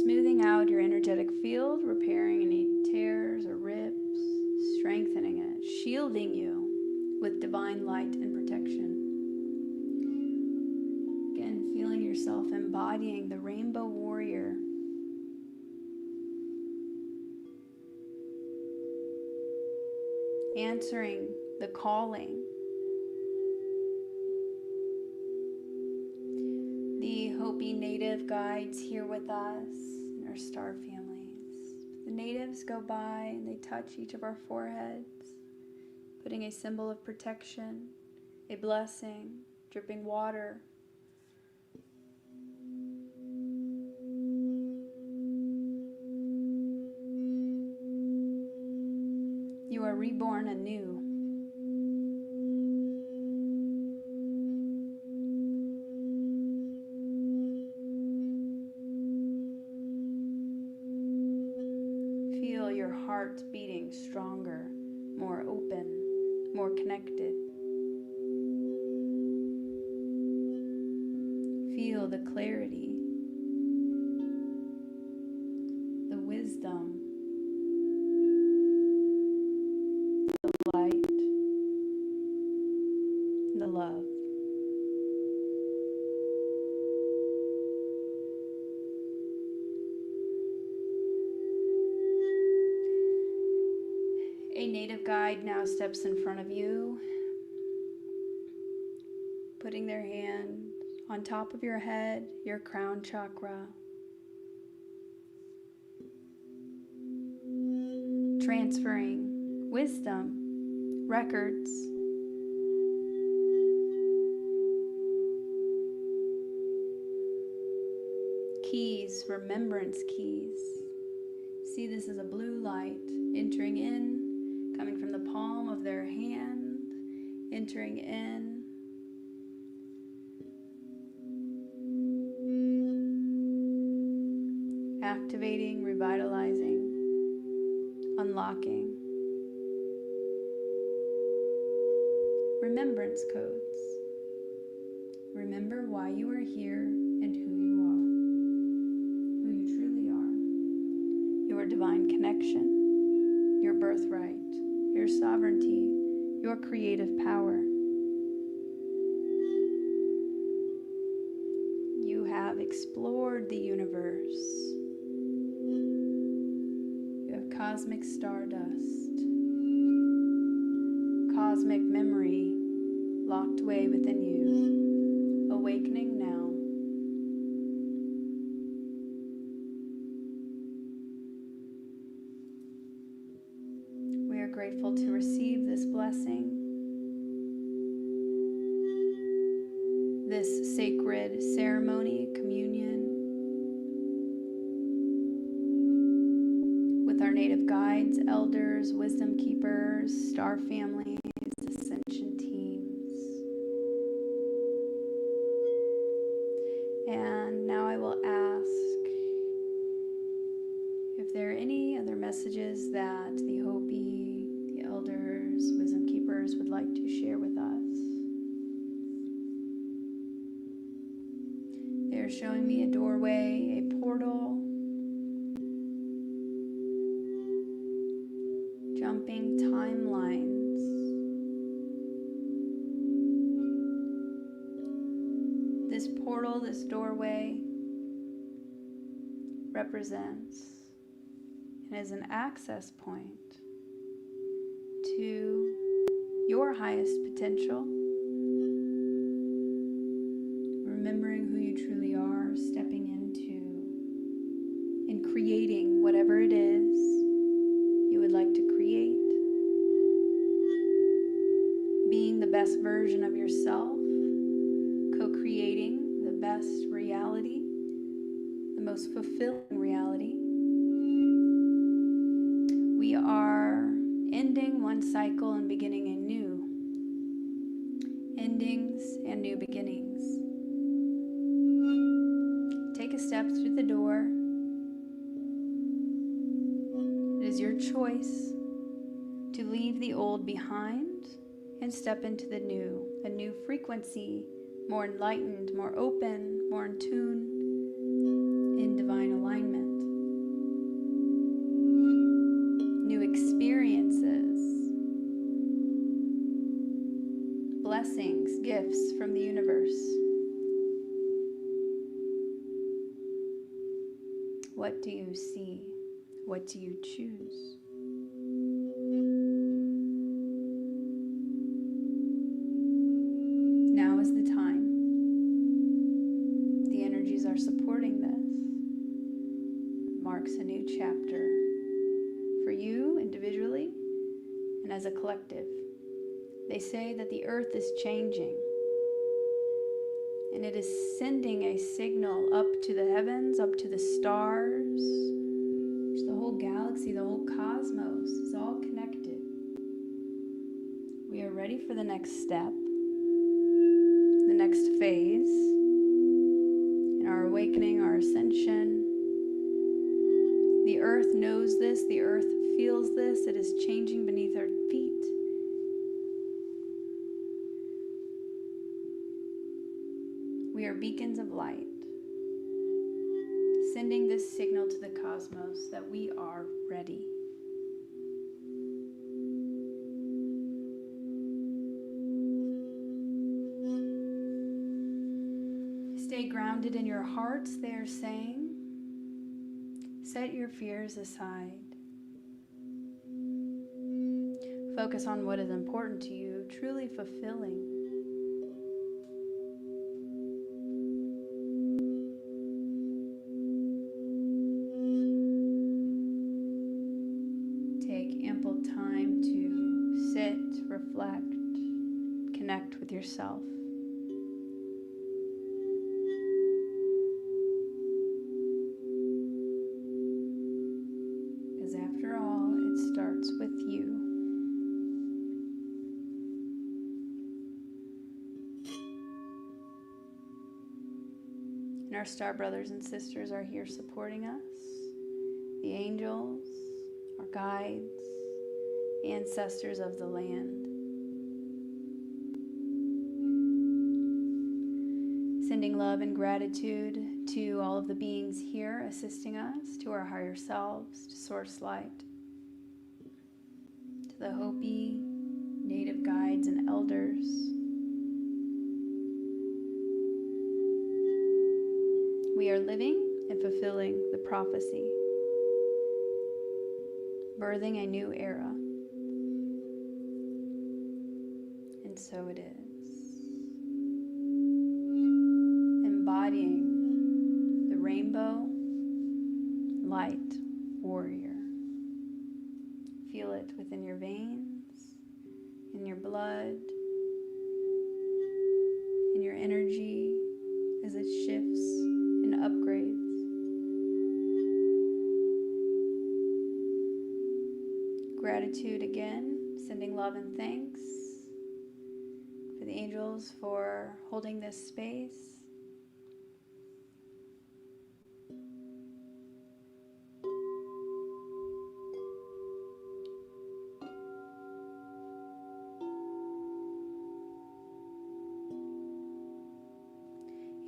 Smoothing out your energetic field, repairing any tears or rips, strengthening it, shielding you with divine light and protection. Again, feeling yourself embodying the rainbow warrior. Answering the calling. The Hopi native guides here with us, and our star families. The natives go by and they touch each of our foreheads, putting a symbol of protection, a blessing, dripping water. You are reborn anew. Feel your heart beating stronger, more open, more connected. Feel the clarity, the wisdom, the light, the love. A native guide now steps in front of you, putting their hand on top of your head, your crown chakra, transferring wisdom, records, keys, remembrance keys. See this as a blue light entering in, coming from the palm of their hand, entering in. Activating, revitalizing. unlocking. Remembrance codes. Remember why you are here and who you are. Who you truly are. Your divine connection, your birthright, your sovereignty, your creative power. You have explored the universe. You have cosmic stardust, cosmic memory locked away within you, awakening now. We are grateful to receive this blessing, this sacred ceremony, communion, with our native guides, elders, wisdom keepers, star families, ascension teams. And now I will ask if there are any other messages that the Hopi, the elders, wisdom keepers would like to share with us. They're showing me a doorway, a portal, jumping timelines. This portal, this doorway represents and is an access point to your highest potential, remembering who you truly are, stepping into and creating whatever it is you would like to create, being the best version of yourself, co-creating the best reality, the most fulfilling reality. We are ending one cycle and beginning a new. Endings and new beginnings. Take a step through the door. It is your choice to leave the old behind and step into the new, a new frequency, more enlightened, more open, more in tune, in divine alignment. New experiences, blessings, gifts from the universe. What do you see? What do you choose? Now is the time. The energies are supporting this. It marks a new chapter for you individually and as a collective. They say that the earth is changing, and it is sending a signal up to the heavens, up to the stars. The whole galaxy, the whole cosmos is all connected. We are ready for the next step, the next phase in our awakening, our ascension. The earth knows this, the earth feels this, it is changing beneath our feet. We are beacons of light, sending this signal to the cosmos that we are ready. Stay grounded in your hearts, they are saying. Set your fears aside. Focus on what is important to you, truly fulfilling. Take ample time to sit, reflect, connect with yourself. Because after all, it starts with you. And our star brothers and sisters are here supporting us. The angels, our guides, ancestors of the land. Sending love and gratitude to all of the beings here assisting us, to our higher selves, to Source Light, to the Hopi, native guides and elders. We are living and fulfilling the prophecy, birthing a new era. And so it is. Embodying the rainbow light warrior. Feel it within your veins, in your blood, in your energy as it shifts and upgrades. Gratitude again, sending love and thanks for the angels for holding this space.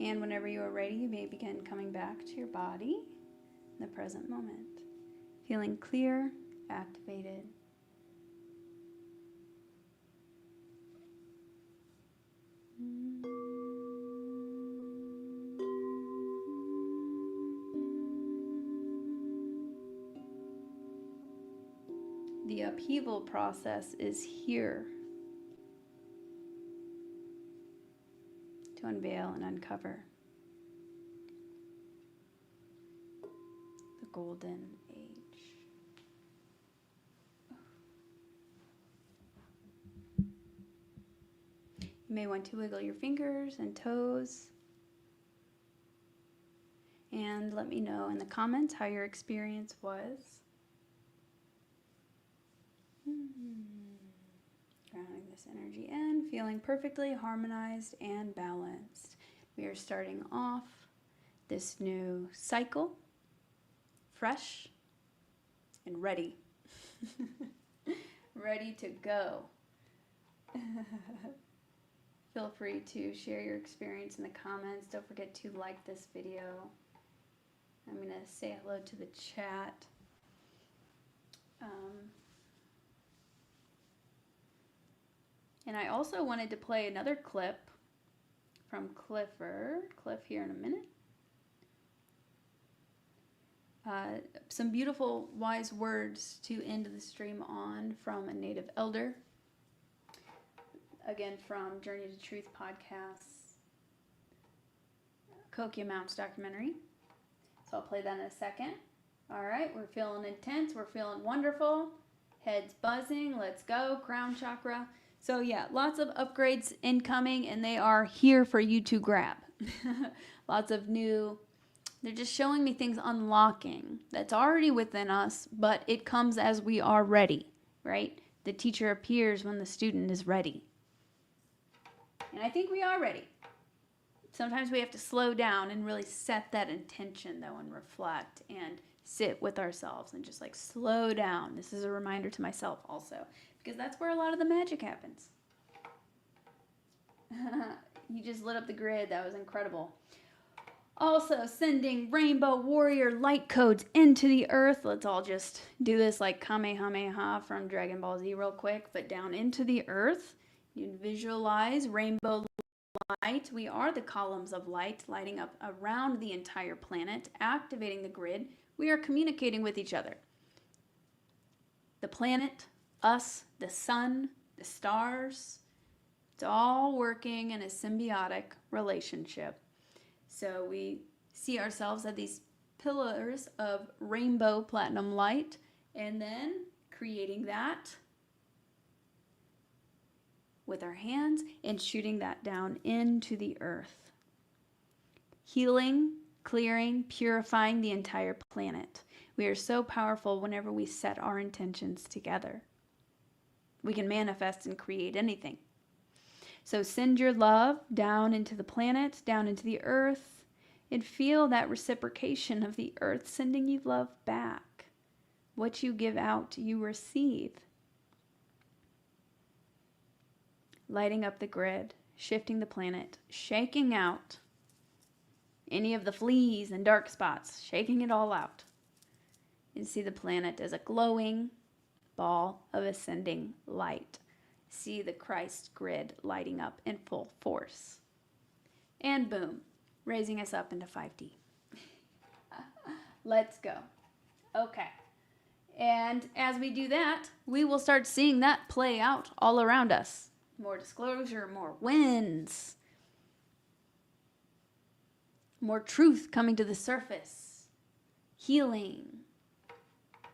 And whenever you are ready, you may begin coming back to your body in the present moment, feeling clear, activated. The upheaval process is here to unveil and uncover the golden age. You may want to wiggle your fingers and toes and let me know in the comments how your experience was. Grounding this energy in, feeling perfectly harmonized and balanced. We are starting off this new cycle, fresh and ready. Ready to go. Feel free to share your experience in the comments. Don't forget to like this video. I'm going to say hello to the chat. And I also wanted to play another clip from Clifford. Cliff here in a minute. Some beautiful, wise words to end the stream on from a native elder. Again, from Journey to Truth podcast, Cahokia Mounds documentary. So I'll play that in a second. All right, we're feeling intense. We're feeling wonderful. Head's buzzing. Let's go. Crown chakra. So yeah, lots of upgrades incoming, and they are here for you to grab. Lots of new, they're just showing me things unlocking that's already within us, but it comes as we are ready, right? The teacher appears when the student is ready. And I think we are ready. Sometimes we have to slow down and really set that intention, though, and reflect and sit with ourselves and just like slow down. This is a reminder to myself also, because that's where a lot of the magic happens. You just lit up the grid. That was incredible. Also, sending Rainbow Warrior light codes into the earth. Let's all just do this like Kamehameha from Dragon Ball Z real quick, but down into the earth. You can visualize rainbow light. We are the columns of light lighting up around the entire planet, activating the grid. We are communicating with each other. The planet, us, the sun, the stars, it's all working in a symbiotic relationship. So we see ourselves as these pillars of rainbow platinum light, and then creating that with our hands and shooting that down into the earth. Healing, clearing, purifying the entire planet. We are so powerful whenever we set our intentions together. We can manifest and create anything. So send your love down into the planet, down into the earth, and feel that reciprocation of the earth sending you love back. What you give out, you receive. Lighting up the grid, shifting the planet, shaking out any of the fleas and dark spots, shaking it all out. And see the planet as a glowing ball of ascending light. See the Christ grid lighting up in full force. And boom, raising us up into 5D. Let's go. Okay. And as we do that, we will start seeing that play out all around us. More disclosure, more winds, more truth coming to the surface, healing,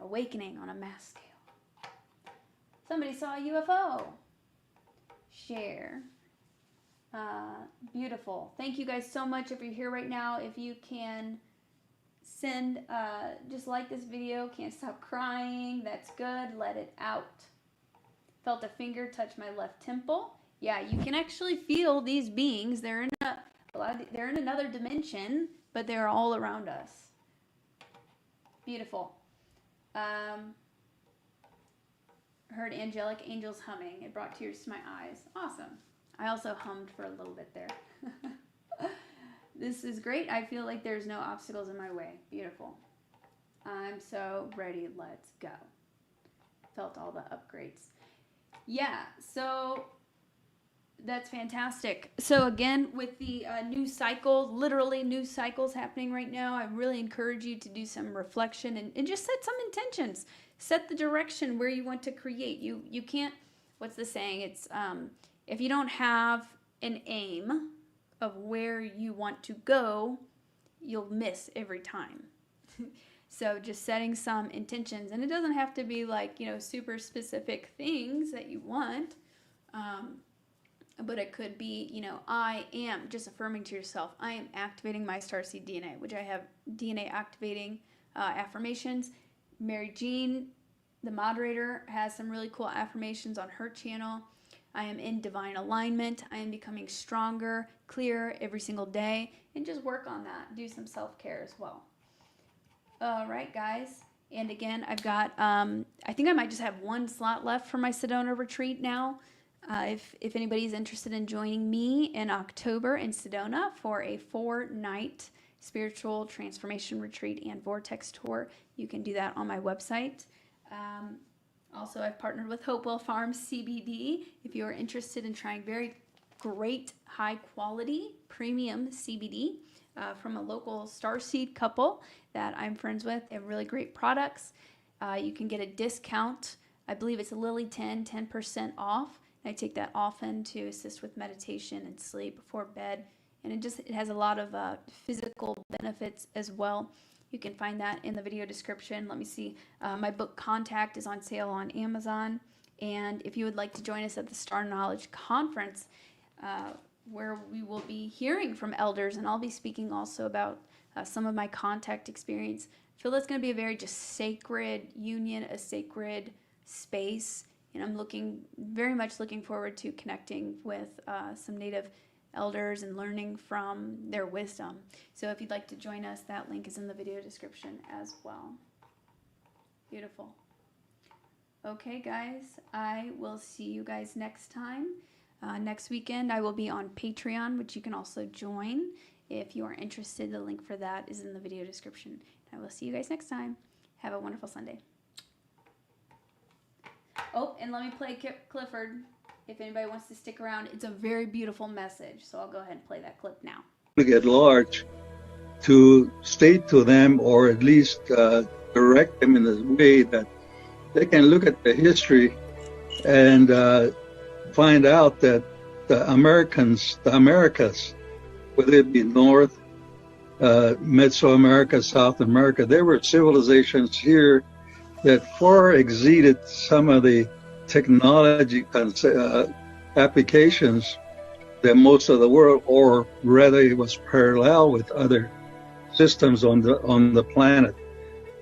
awakening on a mass scale. Somebody saw a UFO. Share. Beautiful. Thank you guys so much. If you're here right now, if you can send, just like this video, can't stop crying, that's good, let it out. Felt a finger touch my left temple. Yeah, you can actually feel these beings. They're in they're in another dimension, but they're all around us. Beautiful. Heard angelic angels humming. It brought tears to my eyes. Awesome. I also hummed for a little bit there. This is great. I feel like there's no obstacles in my way. Beautiful. I'm so ready. Let's go. Felt all the upgrades. Yeah, so that's fantastic. So again, with the new cycle, literally new cycles happening right now, I really encourage you to do some reflection and just set some intentions. Set the direction where you want to create. You can't, what's the saying? It's if you don't have an aim of where you want to go, you'll miss every time. So just setting some intentions, and it doesn't have to be like, super specific things that you want, but it could be, I am just affirming to yourself, I am activating my Starseed DNA, which I have DNA activating affirmations. Mary Jean, the moderator, has some really cool affirmations on her channel. I am in divine alignment. I am becoming stronger, clearer every single day, and just work on that. Do some self-care as well. All right, guys. And again, I've got, I think I might just have one slot left for my Sedona Retreat now. If anybody's interested in joining me in October in Sedona for a 4-night spiritual transformation retreat and vortex tour, you can do that on my website. Also, I've partnered with Hopewell Farms CBD. If you are interested in trying very great, high-quality, premium CBD from a local Starseed couple that I'm friends with, they have really great products. You can get a discount. I believe it's Lily 10% off. I take that often to assist with meditation and sleep before bed. And it has a lot of physical benefits as well. You can find that in the video description. Let me see. My book Contact is on sale on Amazon. And if you would like to join us at the Star Knowledge Conference, where we will be hearing from elders, and I'll be speaking also about some of my contact experience. I feel that's going to be a very just sacred union, a sacred space. And I'm very much looking forward to connecting with some Native elders and learning from their wisdom. So if you'd like to join us, that link is in the video description as well. Beautiful. Okay, guys, I will see you guys next time. Next weekend, I will be on Patreon, which you can also join. If you are interested, the link for that is in the video description. I will see you guys next time. Have a wonderful Sunday. Oh, and let me play Clifford. If anybody wants to stick around, it's a very beautiful message. So I'll go ahead and play that clip now. At large, to state to them, or at least direct them in a way that they can look at the history and find out that the Americas, whether it be North, Mesoamerica, South America, there were civilizations here that far exceeded some of the technology applications that most of the world, or rather it was parallel with other systems on the planet.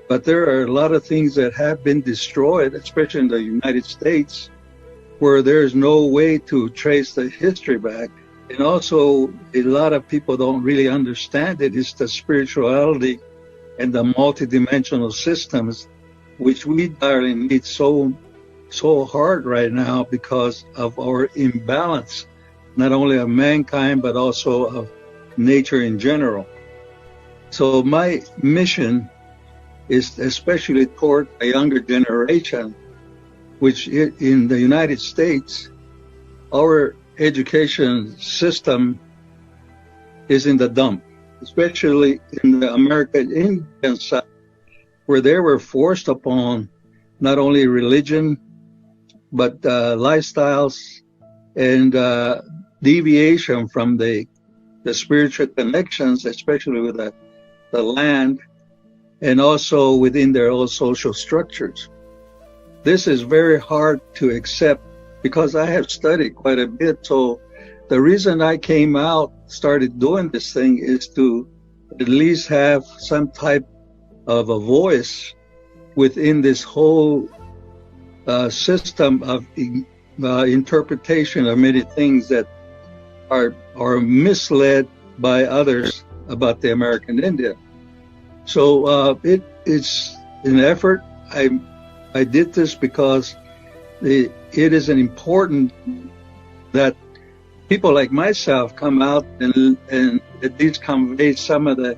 But there are a lot of things that have been destroyed, especially in the United States, where there's no way to trace the history back. And also, a lot of people don't really understand it. It's the spirituality and the multidimensional systems which we darling need so hard right now because of our imbalance, not only of mankind but also of nature in general. So my mission is especially toward a younger generation, which in the United States, our education system is in the dump, especially in the American Indian side, where they were forced upon not only religion, but lifestyles and deviation from the spiritual connections, especially with the land and also within their own social structures. This is very hard to accept because I have studied quite a bit. So the reason I came out, started doing this thing is to at least have some type of a voice within this whole system of interpretation of many things that are misled by others about the American Indian. So it's an effort. I did this because it is an important that people like myself come out and at least convey some of the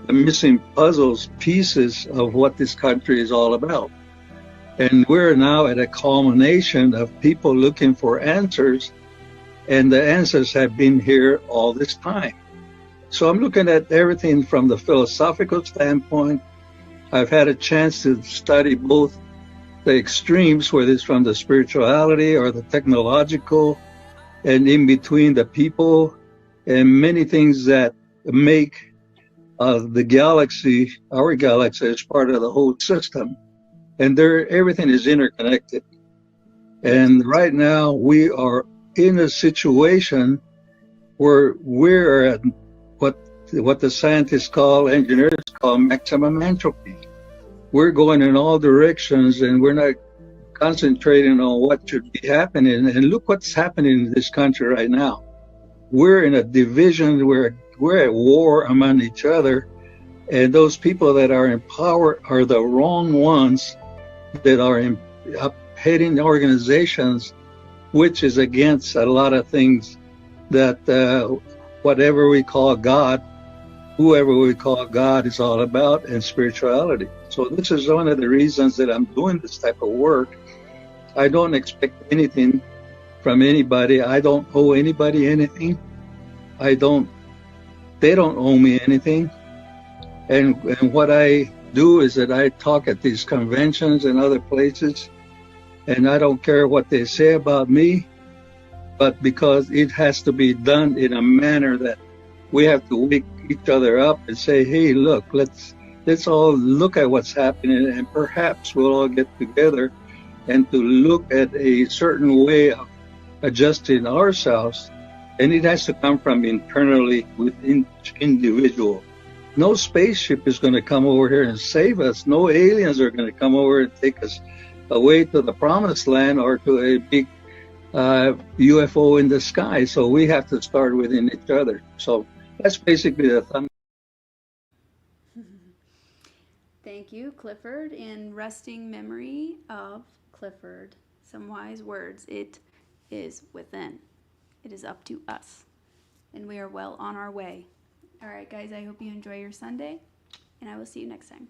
missing puzzles pieces of what this country is all about. And we're now at a culmination of people looking for answers, and the answers have been here all this time. So I'm looking at everything from the philosophical standpoint. I've had a chance to study both the extremes, whether it's from the spirituality or the technological, and in between the people, and many things that make the galaxy, our galaxy, as part of the whole system. And everything is interconnected. And right now we are in a situation where we're at what the scientists call, engineers call maximum entropy. We're going in all directions and we're not concentrating on what should be happening. And look what's happening in this country right now. We're in a division, we're at war among each other, and those people that are in power are the wrong ones that are heading organizations, which is against a lot of things that whatever we call God, whoever we call God is all about, and spirituality. So this is one of the reasons that I'm doing this type of work. I don't expect anything from anybody. I don't owe anybody anything. They don't owe me anything. And what I do is that I talk at these conventions and other places, and I don't care what they say about me, but because it has to be done in a manner that we have to wake each other up and say, hey, look, let's all look at what's happening, and perhaps we'll all get together and to look at a certain way of adjusting ourselves. And it has to come from internally within each individual. No spaceship is going to come over here and save us. No aliens are going to come over and take us away to the promised land or to a big UFO in the sky. So we have to start within each other. So that's basically the thumb. Thank you, Clifford. In resting memory of Clifford, some wise words. It is within. It is up to us. And we are well on our way. All right, guys, I hope you enjoy your Sunday, and I will see you next time.